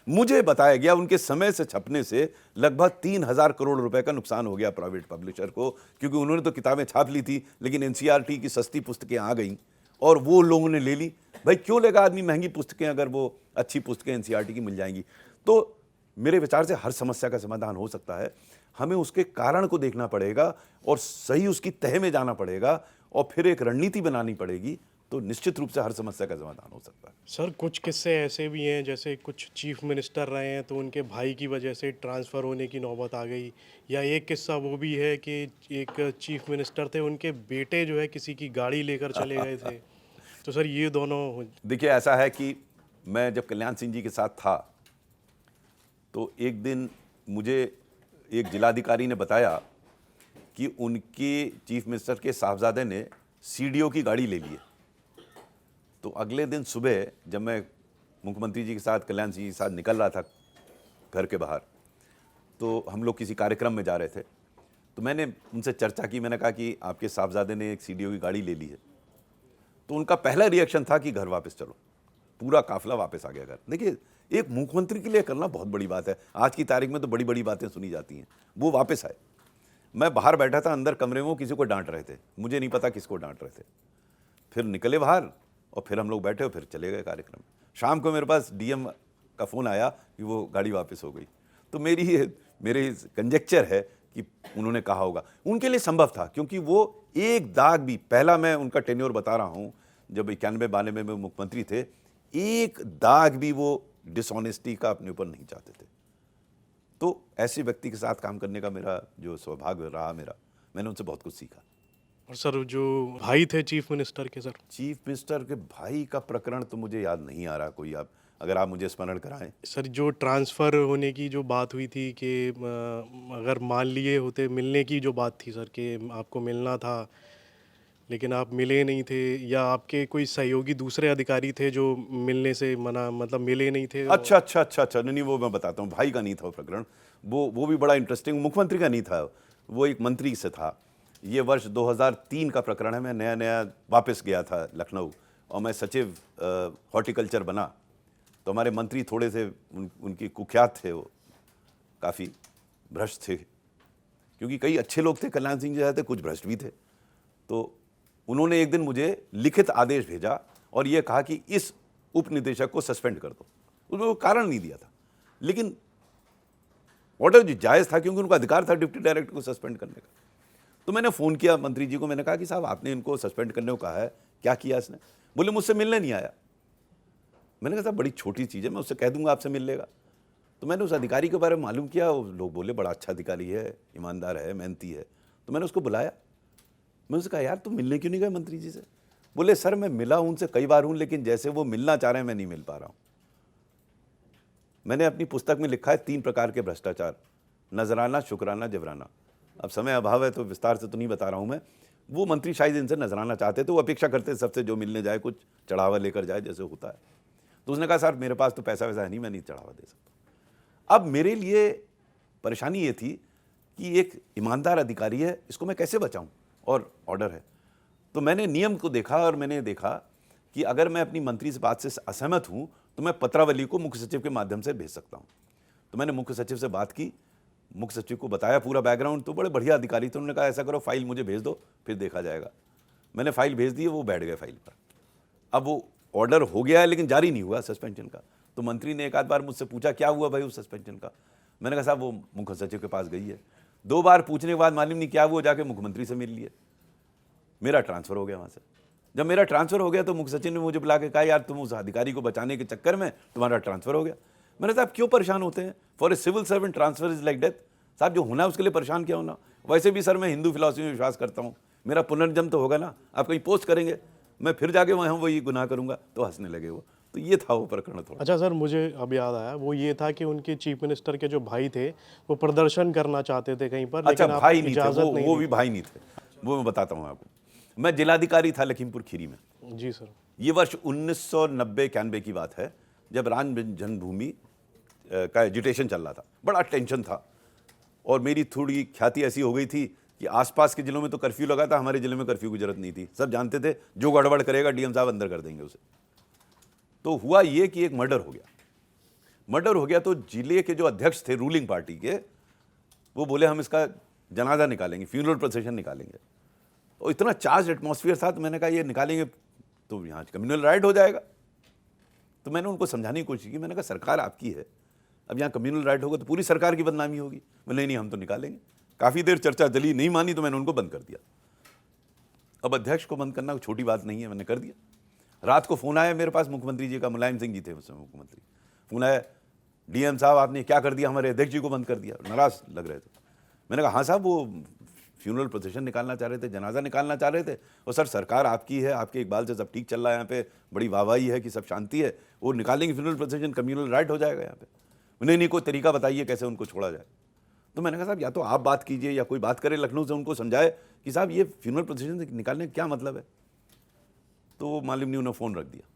मुझे बताया गया उनके समय से छपने से लगभग 3000 करोड़ रुपए का नुकसान हो गया प्राइवेट पब्लिशर को, क्योंकि उन्होंने तो किताबें छाप ली थी, लेकिन एनसीईआरटी की सस्ती पुस्तकें आ गई और वो लोगों ने ले ली। भाई क्यों लेगा आदमी महंगी पुस्तकें अगर वो अच्छी पुस्तकें एनसीईआरटी की मिल जाएंगी? तो मेरे विचार से हर समस्या का समाधान हो सकता है। हमें उसके कारण को देखना पड़ेगा और सही उसकी तह में जाना पड़ेगा और फिर एक रणनीति बनानी पड़ेगी तो निश्चित रूप से हर समस्या का समाधान हो सकता है। सर कुछ किस्से ऐसे भी हैं, जैसे कुछ चीफ मिनिस्टर रहे हैं तो उनके भाई की वजह से ट्रांसफ़र होने की नौबत आ गई, या एक किस्सा वो भी है कि एक चीफ मिनिस्टर थे, उनके बेटे जो है किसी की गाड़ी लेकर चले गए थे। तो सर ये दोनों देखिए, ऐसा है कि मैं जब कल्याण सिंह जी के साथ था तो एक दिन मुझे एक जिलाधिकारी ने बताया कि उनके चीफ मिनिस्टर के साहबजादे ने सीडीओ की गाड़ी ले ली है। तो अगले दिन सुबह जब मैं मुख्यमंत्री जी के साथ, कल्याण सिंह जी के साथ निकल रहा था घर के बाहर, तो हम लोग किसी कार्यक्रम में जा रहे थे, तो मैंने उनसे चर्चा की। मैंने कहा कि आपके साहबजादे ने एक सीडीओ की गाड़ी ले ली है। तो उनका पहला रिएक्शन था कि घर वापस चलो। पूरा काफिला वापस आ गया घर। देखिए, एक मुख्यमंत्री के लिए करना बहुत बड़ी बात है। आज की तारीख में तो बड़ी बड़ी बातें सुनी जाती हैं। वो वापस आए। मैं बाहर बैठा था, अंदर कमरे में वो किसी को डांट रहे थे, मुझे नहीं पता किसको डांट रहे थे। फिर निकले बाहर और फिर हम लोग बैठे और फिर चले गए कार्यक्रम। शाम को मेरे पास डीएम का फ़ोन आया कि वो गाड़ी वापस हो गई। तो मेरे कंजेक्चर है कि उन्होंने कहा होगा। उनके लिए संभव था, क्योंकि वो एक दाग भी, पहला मैं उनका टेन्योर बता रहा हूँ, जब 91-92 में मुख्यमंत्री थे, एक दाग भी वो डिसऑनेस्टी का अपने ऊपर नहीं चाहते थे। तो ऐसे व्यक्ति के साथ काम करने का मेरा जो सौभाग्य रहा मैंने उनसे बहुत कुछ सीखा। और सर जो भाई थे चीफ मिनिस्टर के, सर चीफ मिनिस्टर के भाई का प्रकरण तो मुझे याद नहीं आ रहा कोई। आप अगर आप मुझे स्मरण कराएं। सर जो ट्रांसफ़र होने की जो बात हुई थी कि अगर मान लिए होते, मिलने की जो बात थी सर कि आपको मिलना था लेकिन आप मिले नहीं थे, या आपके कोई सहयोगी दूसरे अधिकारी थे जो मिलने से मना, मतलब मिले नहीं थे। अच्छा, नहीं, वो मैं बताता हूँ। भाई का नहीं था वो प्रकरण। वो भी बड़ा इंटरेस्टिंग, मुख्यमंत्री का नहीं था, वो एक मंत्री से था। ये वर्ष 2003 का प्रकरण है। मैं नया नया वापस गया था लखनऊ और मैं सचिव हॉर्टिकल्चर बना। तो हमारे मंत्री थोड़े से उनकी कुख्यात थे, वो काफ़ी भ्रष्ट थे, क्योंकि कई अच्छे लोग थे कल्याण सिंह जी थे, कुछ भ्रष्ट भी थे। तो उन्होंने एक दिन मुझे लिखित आदेश भेजा और ये कहा कि इस उप निदेशक को सस्पेंड कर दो। उसमें वो कारण नहीं दिया था, लेकिन ऑर्डर जो जायज़ था, क्योंकि उनका अधिकार था डिप्टी डायरेक्टर को सस्पेंड करने का। तो मैंने फ़ोन किया मंत्री जी को। मैंने कहा कि साहब, आपने इनको सस्पेंड करने को कहा है, क्या किया इसने? बोले मुझसे मिलने नहीं आया। मैंने कहा साहब, बड़ी छोटी चीज़ है, मैं उससे कह दूंगा आपसे मिल लेगा। तो मैंने उस अधिकारी के बारे में मालूम किया। लोग बोले बड़ा अच्छा अधिकारी है, ईमानदार है, मेहनती है। तो मैंने उसको बुलाया। मैं उससे कहा, यार तुम मिलने क्यों नहीं गए मंत्री जी से? बोले सर, मैं मिला हूं उनसे कई बार हूं, लेकिन जैसे वो मिलना चाह रहे हैं मैं नहीं मिल पा रहा हूं। मैंने अपनी पुस्तक में लिखा है 3 प्रकार के भ्रष्टाचार: नजराना, शुक्राना, जबराना। अब समय अभाव है तो विस्तार से तो नहीं बता रहा हूं मैं। वो मंत्री शायद इनसे नजराना चाहते थे, वो अपेक्षा करते सबसे जो मिलने जाए कुछ चढ़ावा लेकर जाए, जैसे होता है। तो उसने कहा सर, मेरे पास तो पैसा वैसा है नहीं, मैं नहीं चढ़ावा दे सकता। अब मेरे लिए परेशानी ये थी कि एक ईमानदार अधिकारी है, इसको मैं कैसे बचाऊं, और ऑर्डर है। तो मैंने नियम को देखा और मैंने देखा कि अगर मैं अपनी मंत्री से बात से असहमत हूं तो मैं पत्रावली को मुख्य सचिव के माध्यम से भेज सकता हूं। तो मैंने मुख्य सचिव से बात की, मुख्य सचिव को बताया पूरा बैकग्राउंड। तो बड़े बढ़िया अधिकारी थे, उन्होंने कहा ऐसा करो, फाइल मुझे भेज दो, फिर देखा जाएगा। मैंने फाइल भेज दी, वो बैठ गए फाइल पर। अब वो ऑर्डर हो गया है लेकिन जारी नहीं हुआ सस्पेंशन का। तो मंत्री ने एक आध बार मुझसे पूछा क्या हुआ भाई उस सस्पेंशन का। मैंने कहा साहब, वो मुख्य सचिव के पास गई है। 2 बार पूछने के बाद मालूम नहीं क्या हुआ, जाके मुख्यमंत्री से मिल लिए। मेरा ट्रांसफ़र हो गया वहाँ से। जब मेरा ट्रांसफ़र हो गया तो मुख्य सचिव ने मुझे बुला के कहा, यार तुम उस अधिकारी को बचाने के चक्कर में तुम्हारा ट्रांसफ़र हो गया। मैंने कहा, आप क्यों परेशान होते हैं? For a civil servant transfer is like death. साहब, जो होना है उसके लिए परेशान क्या होना। वैसे भी सर मैं हिंदू फिलॉसफी में विश्वास करता हूँ, मेरा पुनर्जन्म तो होगा ना। आप कहीं पोस्ट करेंगे, मैं फिर जाके वहाँ वही गुनाह करूँगा। तो हंसने लगे वो। तो ये था वो प्रकरण थोड़ा। अच्छा सर, मुझे अब याद आया, वो ये था कि उनके चीफ मिनिस्टर के जो भाई थे वो प्रदर्शन करना चाहते थे कहीं पर, अच्छा, लेकिन आप भाई नहीं थे, इजाज़त नहीं वो दी। भी भाई नहीं थे। वो मैं बताता हूँ आपको। मैं जिलाधिकारी था लखीमपुर खीरी में। जी सर। ये वर्ष 1990-91 की बात है, जब राम जन्मभूमि का एजिटेशन चल रहा था। बड़ा टेंशन था और मेरी थोड़ी ख्याति ऐसी हो गई थी कि आसपास के जिलों में तो कर्फ्यू लगा था, हमारे जिले में कर्फ्यू की जरूरत नहीं थी। सब जानते थे जो गड़बड़ करेगा डीएम साहब अंदर कर देंगे उसे। तो हुआ ये कि एक मर्डर हो गया। तो जिले के जो अध्यक्ष थे रूलिंग पार्टी के, वो बोले हम इसका जनाजा निकालेंगे, फ्यूनरल प्रोसेशन निकालेंगे। और इतना चार्ज एटमॉस्फेयर था, तो मैंने कहा ये निकालेंगे तो यहाँ कम्युनल राइट हो जाएगा। तो मैंने उनको समझाने की कोशिश की। मैंने कहा सरकार आपकी है, अब यहाँ कम्युनल राइट होगा तो पूरी सरकार की बदनामी होगी। बोले नहीं, हम तो निकालेंगे। काफ़ी देर चर्चा चली, नहीं मानी तो मैंने उनको बंद कर दिया। अब अध्यक्ष को बंद करना कोई छोटी बात नहीं है, मैंने कर दिया। रात को फ़ोन आया मेरे पास मुख्यमंत्री जी का, मुलायम सिंह जी थे उस समय मुख्यमंत्री। फ़ोन आया, डीएम साहब आपने क्या कर दिया, हमारे अध्यक्ष जी को बंद कर दिया, नाराज़ लग रहे थे। मैंने कहा हाँ साहब, वो फ्यूनरल प्रोसेशन निकालना चाह रहे थे, जनाजा निकालना चाह रहे थे, और सर सरकार आपकी है, आपके इकबाल से सब ठीक चल रहा है यहाँ पे, बड़ी वाहवाही है कि सब शांति है, वो निकालेंगे फ्यूनरल प्रोसेशन, कम्युनल राइट हो जाएगा यहाँ पे। नहीं कोई तरीका बताइए कैसे उनको छोड़ा जाए। तो मैंने कहा साहब या तो आप बात कीजिए या कोई बात करे लखनऊ से, उनको समझाए कि साहब ये फ्यूनरल प्रोसेशन निकालने का क्या मतलब है। तो मालिम ने उन्हें फ़ोन रख दिया।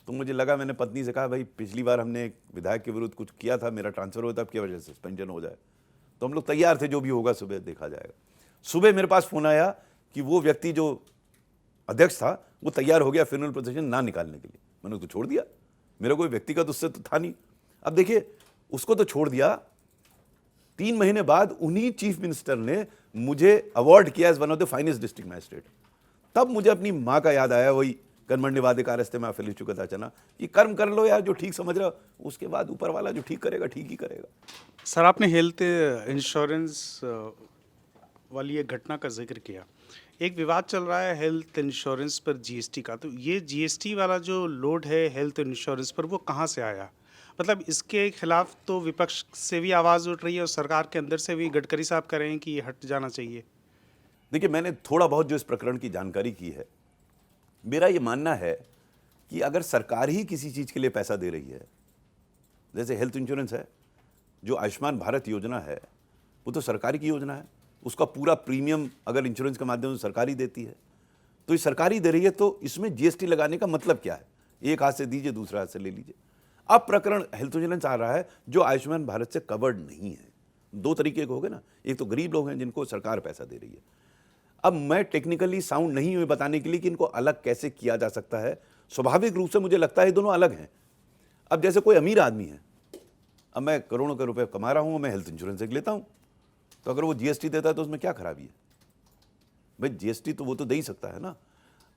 तो मुझे लगा, मैंने पत्नी से कहा भाई पिछली बार हमने एक विधायक के विरुद्ध कुछ किया था, मेरा ट्रांसफ़र हुआ था, आपकी वजह से सस्पेंशन हो जाए। तो हम लोग तैयार थे, जो भी होगा सुबह देखा जाएगा। सुबह मेरे पास फ़ोन आया कि वो व्यक्ति जो अध्यक्ष था वो तैयार हो गया फ्यूनरल प्रोसेशन ना निकालने के लिए। मैंने उसको छोड़ दिया, मेरा कोई व्यक्तिगत उससे तो था नहीं। अब देखिए, उसको तो छोड़ दिया, 3 महीने बाद उन्हीं चीफ मिनिस्टर ने मुझे अवार्ड किया as one of the finest district magistrate. तब मुझे अपनी माँ का याद आया, वही कर्मण्यवादे कारस्ते में फलिशु कथा चना, कि कर्म कर लो यार जो ठीक समझ रहे हो, उसके बाद ऊपर वाला जो ठीक करेगा ठीक ही करेगा। सर, आपने हेल्थ इंश्योरेंस वाली एक घटना का जिक्र किया। एक विवाद चल रहा है हेल्थ इंश्योरेंस पर जीएसटी का, तो ये जीएसटी वाला जो लोड है हेल्थ इंश्योरेंस पर, वो कहाँ से आया? मतलब इसके खिलाफ तो विपक्ष से भी आवाज़ उठ रही है और सरकार के अंदर से भी गडकरी साहब कह रहे हैं कि ये हट जाना चाहिए। देखिए, मैंने थोड़ा बहुत जो इस प्रकरण की जानकारी की है, मेरा ये मानना है कि अगर सरकार ही किसी चीज़ के लिए पैसा दे रही है, जैसे हेल्थ इंश्योरेंस है, जो आयुष्मान भारत योजना है, वो तो सरकार की योजना है, उसका पूरा प्रीमियम अगर इंश्योरेंस के माध्यम से सरकार ही देती है, तो ये सरकार ही दे रही है, तो इसमें जीएसटी लगाने का मतलब क्या है? एक हाथ से दीजिए, दूसरे हाथ से ले लीजिए। अब प्रकरण हेल्थ इंश्योरेंस आ रहा है जो आयुष्मान भारत से कवर्ड नहीं है। 2 तरीके के हो गए ना, एक तो गरीब लोग हैं जिनको सरकार पैसा दे रही है। अब मैं टेक्निकली साउंड नहीं हुई बताने के लिए कि इनको अलग कैसे किया जा सकता है। स्वाभाविक रूप से मुझे लगता है ये दोनों अलग हैं। अब जैसे कोई अमीर आदमी है, अब मैं करोड़ों के रुपए कमा रहा हूँ, मैं हेल्थ इंश्योरेंस एक लेता हूँ, तो अगर वो जीएसटी देता है तो उसमें क्या खराबी है? भाई जीएसटी तो वो तो दे ही सकता है ना।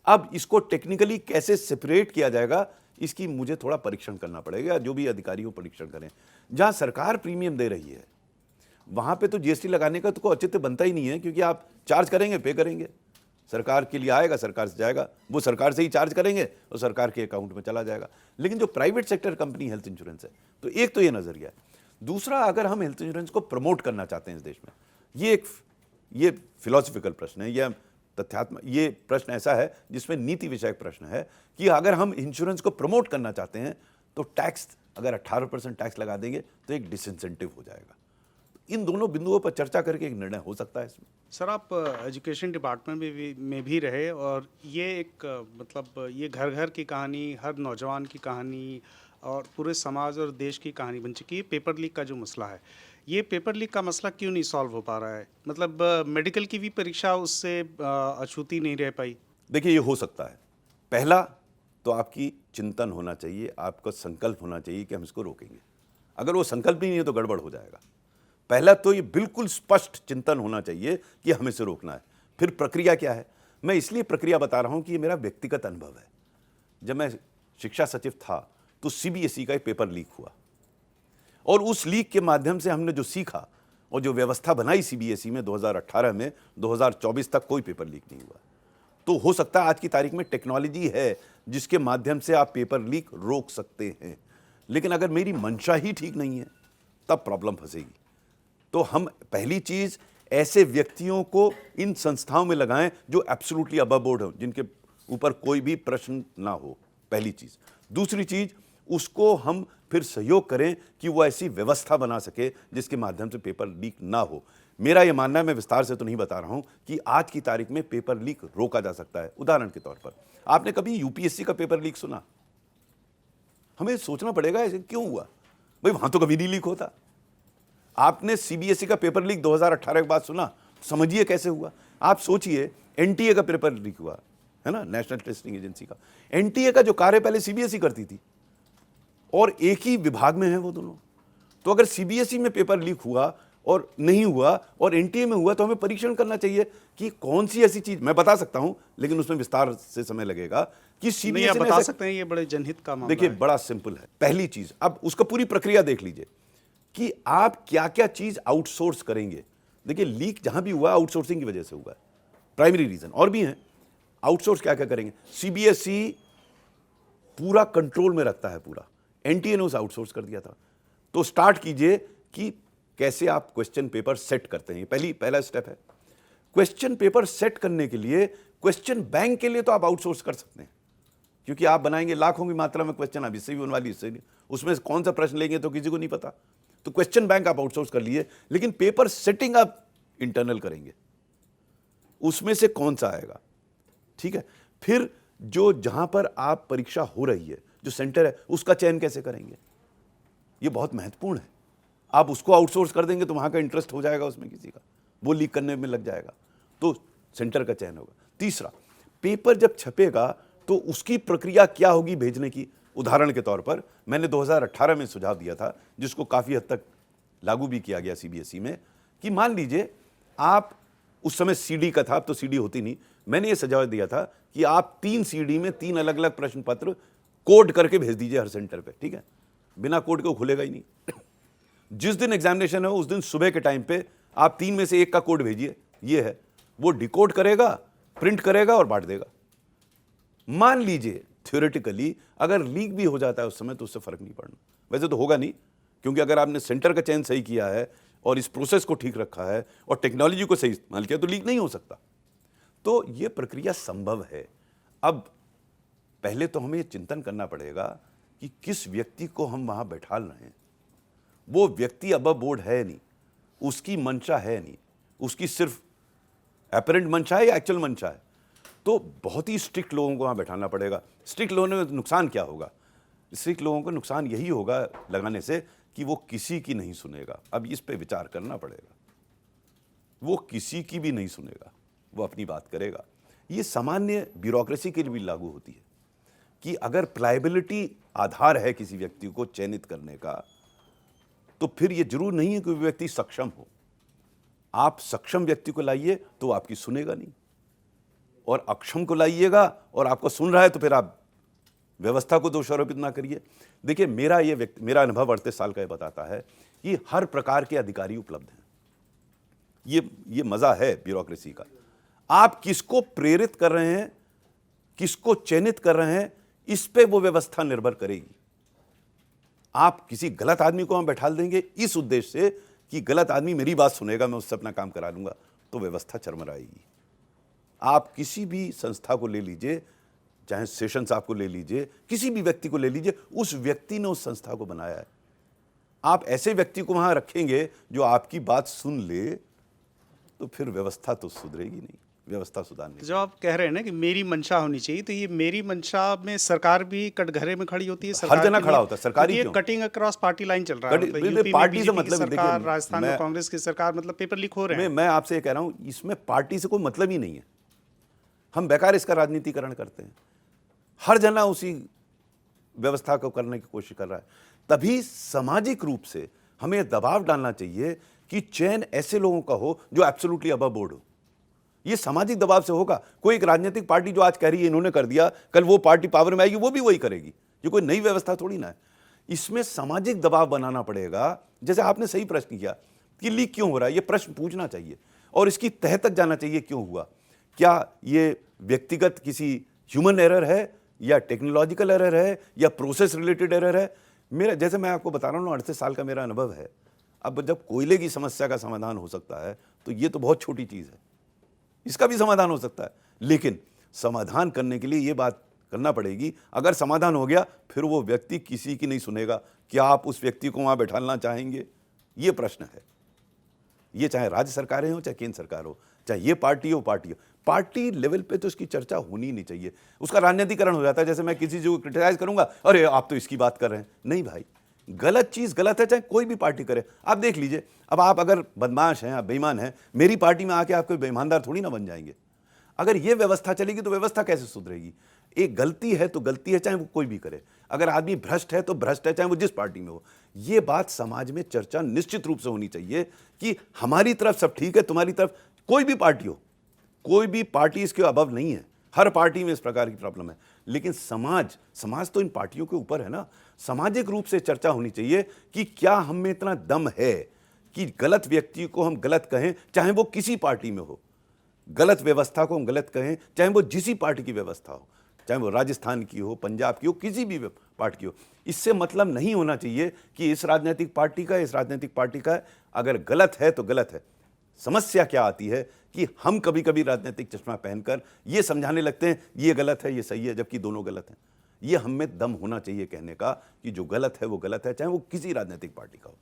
अब इसको टेक्निकली कैसे सेपरेट किया जाएगा, इसकी मुझे थोड़ा परीक्षण करना पड़ेगा, जो भी अधिकारी हो परीक्षण करें। जहाँ सरकार प्रीमियम दे रही है वहाँ पे तो जीएसटी लगाने का तो कोई औचित्य बनता ही नहीं है, क्योंकि आप चार्ज करेंगे, पे करेंगे, सरकार के लिए आएगा, सरकार से जाएगा, वो सरकार से ही चार्ज करेंगे और सरकार के अकाउंट में चला जाएगा। लेकिन जो private sector company health insurance है, तो एक तो ये नज़रिया है। दूसरा, अगर हम हेल्थ इंश्योरेंस को प्रमोट करना चाहते हैं इस देश में, ये फिलॉसफिकल प्रश्न है, यह तथ्यात्मक, ये प्रश्न ऐसा है जिसमें नीति विषयक प्रश्न है कि अगर हम इंश्योरेंस को प्रमोट करना चाहते हैं तो टैक्स, अगर 18% टैक्स लगा देंगे तो एक डिसइंसेंटिव हो जाएगा। इन दोनों बिंदुओं पर चर्चा करके एक निर्णय हो सकता है इसमें। सर, आप एजुकेशन डिपार्टमेंट में भी रहे, और ये एक मतलब ये घर घर की कहानी, हर नौजवान की कहानी और पूरे समाज और देश की कहानी बन चुकी है। पेपर लीक का जो मसला है, ये पेपर लीक का मसला क्यों नहीं सॉल्व हो पा रहा है? मतलब मेडिकल की भी परीक्षा उससे अछूती नहीं रह पाई। देखिए, ये हो सकता है। पहला तो आपकी चिंतन होना चाहिए, आपका संकल्प होना चाहिए कि हम इसको रोकेंगे। अगर वो संकल्प नहीं है तो गड़बड़ हो जाएगा। पहला तो ये बिल्कुल स्पष्ट चिंतन होना चाहिए कि हमें इसे रोकना है। फिर प्रक्रिया क्या है, मैं इसलिए प्रक्रिया बता रहा हूं कि ये मेरा व्यक्तिगत अनुभव है। जब मैं शिक्षा सचिव था तो सीबीएसई का एक पेपर लीक हुआ, और उस लीक के माध्यम से हमने जो सीखा और जो व्यवस्था बनाई सीबीएसई में 2018 में, 2024 तक कोई पेपर लीक नहीं हुआ। तो हो सकता है आज की तारीख में टेक्नोलॉजी है जिसके माध्यम से आप पेपर लीक रोक सकते हैं, लेकिन अगर मेरी मंशा ही ठीक नहीं है तब प्रॉब्लम फंसेगी। तो हम पहली चीज ऐसे व्यक्तियों को इन संस्थाओं में लगाएं जो एब्सोल्युटली अबव बोर्ड हो, जिनके ऊपर कोई भी प्रश्न ना हो, पहली चीज। दूसरी चीज, उसको हम फिर सहयोग करें कि वो ऐसी व्यवस्था बना सके जिसके माध्यम से पेपर लीक ना हो। मेरा ये मानना है, मैं विस्तार से तो नहीं बता रहा हूं, कि आज की तारीख में पेपर लीक रोका जा सकता है। उदाहरण के तौर पर, आपने कभी यूपीएससी का पेपर लीक सुना? हमें सोचना पड़ेगा ऐसे क्यों हुआ। भाई वहां तो कभी नहीं लीक होता। आपने सीबीएसई का पेपर लीक 2018 के बाद सुना? समझिए कैसे हुआ। आप सोचिए, एनटीए का पेपर लीक हुआ है ना, नेशनल टेस्टिंग एजेंसी का। एनटीए का जो कार्य पहले सीबीएसई करती थी और एक ही विभाग में है वो दोनों। तो अगर सीबीएसई में पेपर लीक हुआ और नहीं हुआ और एनटीए में हुआ, तो हमें परीक्षण करना चाहिए कि कौन सी ऐसी चीज, मैं बता सकता हूं लेकिन उसमें विस्तार से समय लगेगा, कि सीबीएसई बता सकते हैं, ये बड़े जनहित का मामला देखिए है। बड़ा सिंपल है। पहली चीज, अब उसका पूरी प्रक्रिया देख लीजिए कि आप क्या क्या चीज आउटसोर्स करेंगे। देखिए, लीक जहां भी हुआ आउटसोर्सिंग की वजह से हुआ है, प्राइमरी रीजन और भी हैं। आउटसोर्स क्या क्या करेंगे? सीबीएसई पूरा कंट्रोल में रखता है पूरा। एनटीए ने उसे आउटसोर्स कर दिया था। तो स्टार्ट कीजिए कि कैसे आप क्वेश्चन पेपर सेट करते हैं। पहला स्टेप है। क्वेश्चन पेपर सेट करने के लिए क्वेश्चन बैंक के लिए तो आप आउटसोर्स कर सकते हैं, क्योंकि आप बनाएंगे लाखों की मात्रा में क्वेश्चन, अब इससे भी बनवा लीजिए, इससे भी, उसमें कौन सा प्रश्न लेंगे तो किसी को नहीं पता। तो क्वेश्चन बैंक आप आउटसोर्स कर लिए, लेकिन पेपर सेटिंग आप इंटरनल करेंगे, उसमें से कौन सा आएगा, ठीक है। फिर जो जहां पर आप परीक्षा हो रही है, जो सेंटर है, उसका चयन कैसे करेंगे, ये बहुत महत्वपूर्ण है। आप उसको आउटसोर्स कर देंगे तो वहां का इंटरेस्ट हो जाएगा उसमें किसी का, वो लीक करने में लग जाएगा, तो सेंटर का चयन होगा। तीसरा, पेपर जब छपेगा तो उसकी प्रक्रिया क्या होगी भेजने की। उदाहरण के तौर पर मैंने 2018 में सुझाव दिया था, जिसको काफ़ी हद तक लागू भी किया गया सीबीएसई में, कि मान लीजिए आप, उस समय सीडी का था, अब तो सीडी होती नहीं, मैंने ये सुझाव दिया था कि आप 3 सीडी में 3 अलग अलग प्रश्न पत्र कोड करके भेज दीजिए हर सेंटर पे, ठीक है, बिना कोड के वो खुलेगा ही नहीं। जिस दिन एग्जामिनेशन है उस दिन सुबह के टाइम पे आप 3 में से 1 का कोड भेजिए, ये है, वो डिकोड करेगा, प्रिंट करेगा और बांट देगा। मान लीजिए थ्योरेटिकली अगर लीक भी हो जाता है उस समय तो उससे फर्क नहीं पड़ना, वैसे तो होगा नहीं, क्योंकि अगर आपने सेंटर का चयन सही किया है और इस प्रोसेस को ठीक रखा है और टेक्नोलॉजी को सही इस्तेमाल किया तो लीक नहीं हो सकता। तो ये प्रक्रिया संभव है। अब पहले तो हमें चिंतन करना पड़ेगा कि किस व्यक्ति को हम वहां बैठा रहे हैं। वो व्यक्ति अबव बोर्ड है नहीं, उसकी मंशा है नहीं, उसकी सिर्फ अपरेंट मंशा है या एक्चुअल मंशा है, तो बहुत ही स्ट्रिक्ट लोगों को वहां बैठाना पड़ेगा। स्ट्रिक्ट लोगों में नुकसान क्या होगा? स्ट्रिक्ट लोगों को नुकसान यही होगा लगाने से कि वो किसी की नहीं सुनेगा। अब इस पे विचार करना पड़ेगा। वो किसी की भी नहीं सुनेगा, वो अपनी बात करेगा। ये सामान्य ब्यूरोक्रेसी के लिए भी लागू होती है कि अगर प्लायबिलिटी आधार है किसी व्यक्ति को चयनित करने का, तो फिर ये जरूर नहीं है कि वो व्यक्ति सक्षम हो। आप सक्षम व्यक्ति को लाइए तो आपकी सुनेगा नहीं, और अक्षम को लाइएगा और आपको सुन रहा है तो फिर आप व्यवस्था को दोषारोपित ना करिए। देखिए, मेरा अनुभव 38 साल का ये बताता है कि हर प्रकार के अधिकारी उपलब्ध हैं। ये मजा है ब्यूरोक्रेसी का। आप किसको प्रेरित कर रहे हैं, किसको चयनित कर रहे हैं, इस पे वो व्यवस्था निर्भर करेगी। आप किसी गलत आदमी को वहां बैठा देंगे इस उद्देश्य से कि गलत आदमी मेरी बात सुनेगा, मैं उससे अपना काम करा लूंगा, तो व्यवस्था चरमराएगी। आप किसी भी संस्था को ले लीजिए, चाहे सेशन साहब को ले लीजिए, किसी भी व्यक्ति को ले लीजिए, उस व्यक्ति ने उस संस्था को बनाया है। आप ऐसे व्यक्ति को वहां रखेंगे जो आपकी बात सुन ले, तो फिर व्यवस्था तो सुधरेगी नहीं, व्यवस्था सुधारने। जो आप कह रहे हैं ना कि मेरी मंशा होनी चाहिए, तो ये मेरी मंशा में सरकार भी कटघरे में खड़ी होती है। हर जगह खड़ा होता है, सरकारी क्योंकि क्यों? ये कटिंग अक्रॉस पार्टी लाइन चल रहा है। मतलब यूपी में पार्टी से बीजेपी की मतलब सरकार, देखिए, राजस्थान में कांग्रेस की सरकार, मतलब पेपर लीक हो रहे हैं। मैं आपसे ये कह रहा हूं, इसमें पार्टी से कोई मतलब ही नहीं है। हम बेकार इसका राजनीतिकरण करते हैं। हर जना उसी व्यवस्था को करने की कोशिश कर रहा है। तभी सामाजिक रूप से हमें दबाव डालना चाहिए कि चयन ऐसे लोगों का हो जो एब्सोल्युटली अबव बोर्ड हो। ये सामाजिक दबाव से होगा। कोई एक राजनीतिक पार्टी जो आज कह रही है इन्होंने कर दिया, कल वो पार्टी पावर में आएगी, वो भी वही करेगी। ये कोई नई व्यवस्था थोड़ी ना है। इसमें सामाजिक दबाव बनाना पड़ेगा। जैसे आपने सही प्रश्न किया कि लीक क्यों हो रहा है, ये प्रश्न पूछना चाहिए और इसकी तह तक जाना चाहिए, क्यों हुआ, क्या ये व्यक्तिगत किसी ह्यूमन एरर है या टेक्नोलॉजिकल एरर है या प्रोसेस रिलेटेड एरर है। मेरा, जैसे मैं आपको बता रहा हूँ, 38 साल का मेरा अनुभव है। अब जब कोयले की समस्या का समाधान हो सकता है तो ये तो बहुत छोटी चीज़ है, इसका भी समाधान हो सकता है। लेकिन समाधान करने के लिए ये बात करना पड़ेगी, अगर समाधान हो गया फिर वो व्यक्ति किसी की नहीं सुनेगा, क्या आप उस व्यक्ति को वहाँ बैठाना चाहेंगे, ये प्रश्न है। ये चाहे राज्य सरकारें हो चाहे केंद्र सरकार हो, चाहे ये पार्टी हो पार्टी हो, पार्टी लेवल पे तो इसकी चर्चा होनी नहीं चाहिए। उसका राजनीतिकरण हो जाता है। जैसे मैं किसी को क्रिटिसाइज करूंगा, अरे आप तो इसकी बात कर रहे हैं। नहीं भाई, गलत चीज गलत है, चाहे कोई भी पार्टी करे। आप देख लीजिए, अब आप अगर बदमाश हैं, आप बेईमान हैं, मेरी पार्टी में आके आप कोई बेईमानदार थोड़ी ना बन जाएंगे। अगर ये व्यवस्था चलेगी तो व्यवस्था कैसे सुधरेगी? एक गलती है तो गलती है, चाहे वो कोई भी करे। अगर आदमी भ्रष्ट है तो भ्रष्ट है, चाहे वो जिस पार्टी में हो। ये बात समाज में चर्चा निश्चित रूप से होनी चाहिए कि हमारी तरफ सब ठीक है, तुम्हारी तरफ, कोई भी पार्टी हो, कोई भी पार्टी इसके अबव नहीं है। हर पार्टी में इस प्रकार की प्रॉब्लम है। लेकिन समाज तो इन पार्टियों के ऊपर है ना। सामाजिक रूप से चर्चा होनी चाहिए कि क्या हम में इतना दम है कि गलत व्यक्ति को हम गलत कहें, चाहे वो किसी पार्टी में हो, गलत व्यवस्था को हम गलत कहें, चाहे वो जिसी पार्टी की व्यवस्था हो। चाहे वो राजस्थान की हो, पंजाब की हो, किसी भी पार्टी की हो। इससे मतलब नहीं होना चाहिए कि इस राजनीतिक पार्टी का, इस राजनीतिक पार्टी का, अगर गलत है तो गलत है। समस्या क्या आती है कि हम कभी कभी राजनीतिक चश्मा पहनकर ये समझाने लगते हैं ये गलत है, ये सही है, जबकि दोनों गलत हैं। ये हम में दम होना चाहिए कहने का कि जो गलत है वो गलत है, चाहे वो किसी राजनीतिक पार्टी का हो।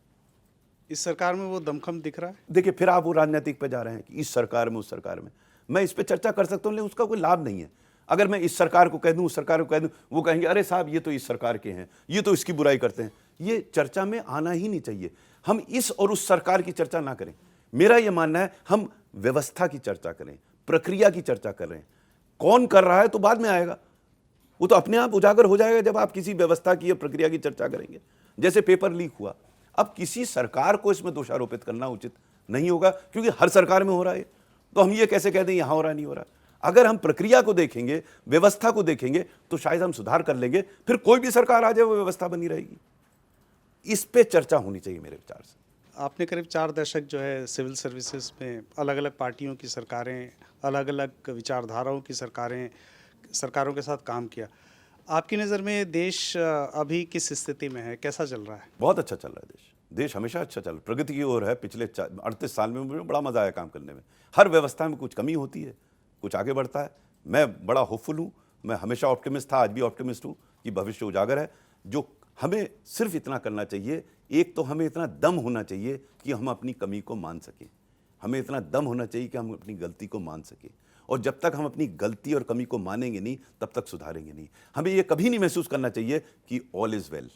इस सरकार में वो दमखम दिख रहा है? देखिए, फिर आप वो राजनीतिक पे जा रहे हैं कि इस सरकार में, उस सरकार में। मैं इस पे चर्चा कर सकता हूं, लेकिन उसका कोई लाभ नहीं है। अगर मैं इस सरकार को कह दूं, उस सरकार को कह दूं, वो कहेंगे अरे साहब ये तो इस सरकार के हैं, ये तो इसकी बुराई करते हैं। ये चर्चा में आना ही नहीं चाहिए। हम इस और उस सरकार की चर्चा ना करें। मेरा ये मानना है हम व्यवस्था की चर्चा करें, प्रक्रिया की चर्चा कर रहे हैं। कौन कर रहा है तो बाद में आएगा, वो तो अपने आप उजागर हो जाएगा जब आप किसी व्यवस्था की या प्रक्रिया की चर्चा करेंगे। जैसे पेपर लीक हुआ, अब किसी सरकार को इसमें दोषारोपित करना उचित नहीं होगा, क्योंकि हर सरकार में हो रहा है। तो हम ये कैसे कह दें यहां हो रहा नहीं हो रहा। अगर हम प्रक्रिया को देखेंगे, व्यवस्था को देखेंगे, तो शायद हम सुधार कर लेंगे। फिर कोई भी सरकार आ जाए वो व्यवस्था बनी रहेगी। इस पे चर्चा होनी चाहिए मेरे विचार से। आपने करीब 4 दशक जो है सिविल सर्विसेज में अलग अलग पार्टियों की सरकारें, अलग अलग विचारधाराओं की सरकारों के साथ काम किया। आपकी नज़र में देश अभी किस स्थिति में है, कैसा चल रहा है? बहुत अच्छा चल रहा है देश हमेशा अच्छा चल रहा है, प्रगति की ओर है। पिछले 38 साल में मुझे बड़ा मजा आया काम करने में। हर व्यवस्था में कुछ कमी होती है, कुछ आगे बढ़ता है। मैं बड़ा होपफुल हूँ, मैं हमेशा ऑप्टिमिस्ट था, आज भी ऑप्टिमिस्ट हूँ कि भविष्य उजागर है। जो हमें सिर्फ इतना करना चाहिए, एक तो हमें इतना दम होना चाहिए कि हम अपनी कमी को मान सकें। हमें इतना दम होना चाहिए कि हम अपनी गलती को मान सकें। और जब तक हम अपनी गलती और कमी को मानेंगे नहीं, तब तक सुधारेंगे नहीं। हमें ये कभी नहीं महसूस करना चाहिए कि ऑल इज़ वेल,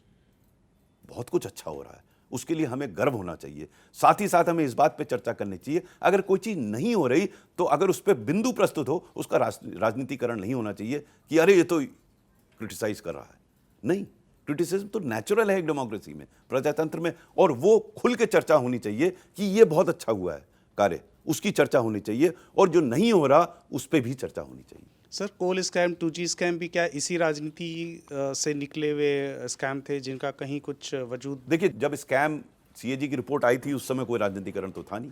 बहुत कुछ अच्छा हो रहा है, उसके लिए हमें गर्व होना चाहिए। साथ ही साथ हमें इस बात पे चर्चा करनी चाहिए, अगर कोई चीज़ नहीं हो रही तो अगर उस पर बिंदु प्रस्तुत हो, उसका राजनीतिकरण नहीं होना चाहिए कि अरे ये तो क्रिटिसाइज कर रहा है। नहीं, क्रिटिसिज्म तो नेचुरल है एक डेमोक्रेसी में, प्रजातंत्र में। और वो खुल के चर्चा होनी चाहिए कि ये बहुत अच्छा हुआ है कार्य, उसकी चर्चा होनी चाहिए। और जो नहीं हो रहा उस पर भी चर्चा होनी चाहिए। सर, कोल स्कैम, 2G स्कैम भी क्या इसी राजनीति से निकले हुए स्कैम थे जिनका कहीं कुछ वजूद? देखिए, जब स्कैम CAG की रिपोर्ट आई थी उस समय कोई राजनीतिकरण तो था नहीं,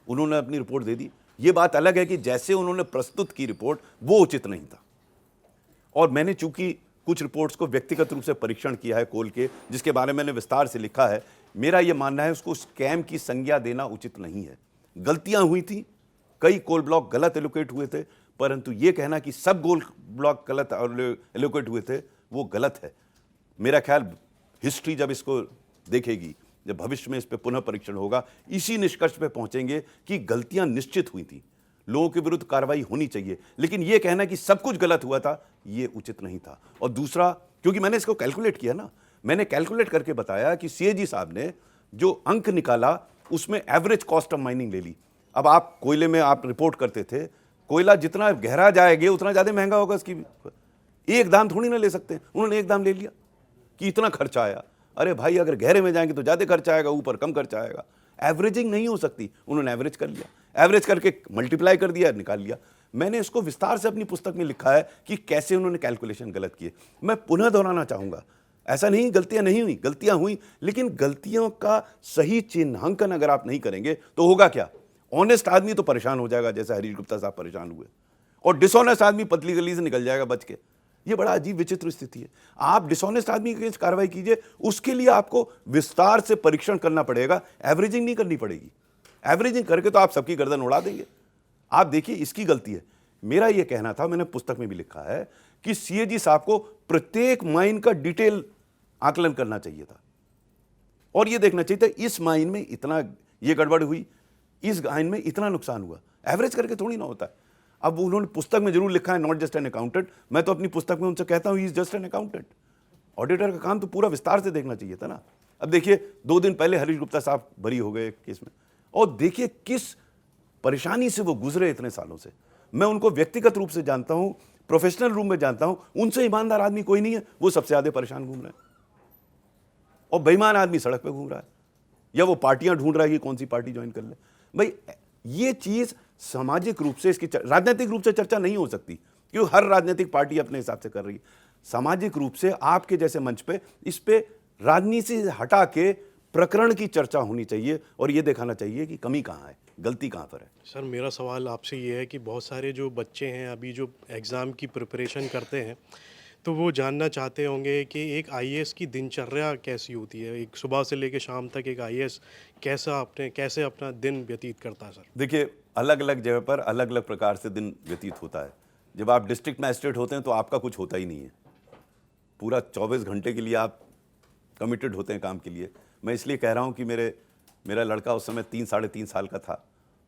उन्होंने अपनी रिपोर्ट दे दी। ये बात अलग है कि जैसे उन्होंने प्रस्तुत की रिपोर्ट वो उचित नहीं था। और मैंने चूंकि कुछ रिपोर्ट्स को व्यक्तिगत रूप से परीक्षण किया है कोल के, जिसके बारे में मैंने विस्तार से लिखा है, मेरा यह मानना है उसको स्कैम की संज्ञा देना उचित नहीं है। गलतियां हुई थी, कई कोल ब्लॉक गलत एलोकेट हुए थे, परंतु यह कहना कि सब कोल ब्लॉक गलत एलोकेट हुए थे वो गलत है। मेरा ख्याल हिस्ट्री जब इसको देखेगी, जब भविष्य में इस पर पुनः परीक्षण होगा, इसी निष्कर्ष पे पहुंचेंगे कि गलतियां निश्चित हुई थी, लोगों के विरुद्ध कार्रवाई होनी चाहिए। लेकिन यह कहना कि सब कुछ गलत हुआ था, यह उचित नहीं था। और दूसरा, क्योंकि मैंने इसको कैलकुलेट किया ना, मैंने कैलकुलेट करके बताया कि CAG साहब ने जो अंक निकाला उसमें एवरेज कॉस्ट ऑफ माइनिंग ले ली। अब आप कोयले में आप रिपोर्ट करते थे, कोयला जितना गहरा जाएगा उतना ज़्यादा महंगा होगा। इसकी एक दाम थोड़ी ना ले सकते, उन्होंने एक दाम ले लिया कि इतना खर्चा आया। अरे भाई, अगर गहरे में जाएंगे तो ज़्यादा खर्चा आएगा, ऊपर कम खर्चा आएगा। एवरेजिंग नहीं हो सकती, उन्होंने एवरेज कर लिया, एवरेज करके मल्टीप्लाई कर दिया, निकाल लिया। मैंने इसको विस्तार से अपनी पुस्तक में लिखा है कि कैसे उन्होंने कैलकुलेशन गलत किए। मैं पुनः दोहराना चाहूँगा, ऐसा नहीं गलतियां नहीं हुई, गलतियां हुई, लेकिन गलतियों का सही चिन्हांकन अगर आप नहीं करेंगे तो होगा क्या? ऑनेस्ट आदमी तो परेशान हो जाएगा, जैसे हरीश गुप्ता साहब परेशान हुए, और डिसऑनेस्ट आदमी पतली गली से निकल जाएगा बच के। ये बड़ा अजीब विचित्र स्थिति है। आप डिसऑनेस्ट आदमी के अगेंस्ट कार्रवाई कीजिए, उसके लिए आपको विस्तार से परीक्षण करना पड़ेगा, एवरेजिंग नहीं करनी पड़ेगी। एवरेजिंग करके तो आप सबकी गर्दन उड़ा देंगे। आप देखिए, इसकी गलती है। मेरा यह कहना था, मैंने पुस्तक में भी लिखा है कि CAG साहब को प्रत्येक माइन का डिटेल आकलन करना चाहिए था और यह देखना चाहिए था इस माइन में इतना ये गड़बड़ हुई, इस माइन में इतना नुकसान हुआ। एवरेज करके थोड़ी ना होता है। अब उन्होंने पुस्तक में जरूर लिखा है नॉट जस्ट एन अकाउंटेंट। मैं तो अपनी पुस्तक में उनसे कहता हूं he is just an accountant. Auditor का काम तो पूरा विस्तार से देखना चाहिए था ना। अब देखिए, 2 दिन पहले हरीश गुप्ता साहब बरी हो गए केस में, और देखिए किस परेशानी से वो गुजरे इतने सालों से। मैं उनको व्यक्तिगत रूप से जानता हूं, प्रोफेशनल रूप में जानता हूं, उनसे ईमानदार आदमी कोई नहीं है। वो सबसे ज्यादा परेशान घूम रहे हैं, और बेईमान आदमी सड़क पे घूम रहा है, या वो पार्टियां ढूंढ रहा है कि कौन सी पार्टी ज्वाइन कर ले। भाई, ये चीज सामाजिक रूप से, इसकी राजनीतिक रूप से चर्चा नहीं हो सकती, क्योंकि हर राजनीतिक पार्टी अपने हिसाब से कर रही है। सामाजिक रूप से आपके जैसे मंच पे इस पे राजनीति से हटा के प्रकरण की चर्चा होनी चाहिए और ये दिखाना चाहिए कि कमी कहां है। गलती कहाँ पर है? सर मेरा सवाल आपसे ये है कि बहुत सारे जो बच्चे हैं अभी जो एग्ज़ाम की प्रिपरेशन करते हैं तो वो जानना चाहते होंगे कि एक आईएएस की दिनचर्या कैसी होती है, एक सुबह से लेकर शाम तक एक आईएएस कैसे अपना दिन व्यतीत करता है सर। देखिए, अलग अलग जगह पर अलग अलग प्रकार से दिन व्यतीत होता है। जब आप डिस्ट्रिक्ट मैजिस्ट्रेट होते हैं तो आपका कुछ होता ही नहीं है, पूरा 24 घंटे के लिए आप कमिटेड होते हैं काम के लिए। मैं इसलिए कह रहा हूँ कि मेरा लड़का उस समय 3-3.5 साल का था,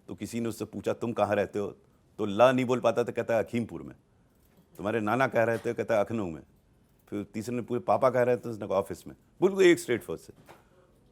तो किसी ने उससे पूछा तुम कहाँ रहते हो, तो ला नहीं बोल पाता, तो कहता है हकीमपुर में। तुम्हारे नाना कह रहे थे, कहता है अखनऊ में। फिर तीसरे ने पूछे पापा कह रहे थे, उसने कहा ऑफिस में। बिल्कुल एक स्ट्रेट फर्स्ट से।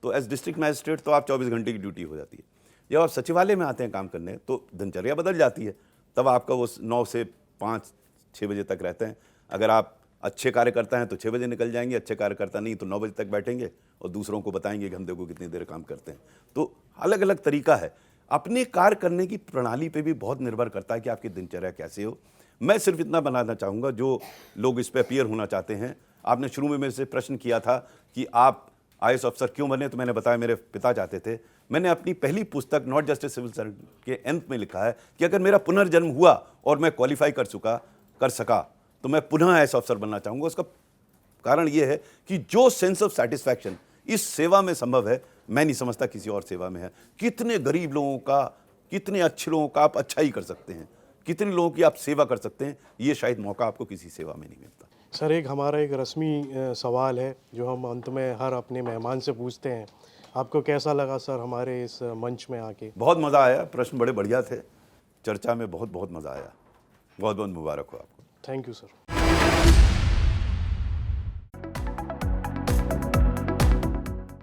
तो एज डिस्ट्रिक्ट मैजिस्ट्रेट तो आप 24 घंटे की ड्यूटी हो जाती है। जब आप सचिवालय में आते हैं काम करने तो दिनचर्या बदल जाती है, तब आपका वो 9 से 5-6 बजे तक रहते हैं। अगर आप अच्छे कार्यकर्ता हैं तो 6 बजे निकल जाएंगे, अच्छे कार्यकर्ता नहीं तो 9 बजे तक बैठेंगे और दूसरों को बताएंगे कि हम देखो कितनी देर काम करते हैं। तो अलग अलग तरीका है। अपने कार्य करने की प्रणाली पे भी बहुत निर्भर करता है कि आपकी दिनचर्या कैसे हो। मैं सिर्फ इतना बनाना चाहूँगा, जो लोग इस पे अपीयर होना चाहते हैं, आपने शुरू में मेरे से प्रश्न किया था कि आप आईएएस अफसर क्यों बने, तो मैंने बताया मेरे पिता चाहते थे। मैंने अपनी पहली पुस्तक not just a civil servant के अंत में लिखा है कि अगर मेरा पुनर्जन्म हुआ और मैं क्वालिफाई कर सका तो मैं पुनः आईएएस अफसर बनना चाहूँगा। उसका कारण ये है कि जो सेंस ऑफ सेटिस्फैक्शन इस सेवा में संभव है, मैं नहीं समझता किसी और सेवा में है। कितने गरीब लोगों का, कितने अच्छे लोगों का आप अच्छा ही कर सकते हैं, कितने लोगों की आप सेवा कर सकते हैं, ये शायद मौका आपको किसी सेवा में नहीं मिलता। सर हमारा एक रस्मी सवाल है जो हम अंत में हर अपने मेहमान से पूछते हैं। आपको कैसा लगा सर हमारे इस मंच में आके? बहुत मज़ा आया, प्रश्न बड़े बढ़िया थे, चर्चा में बहुत बहुत मज़ा आया। बहुत बहुत मुबारक हो आपको। Thank you sir.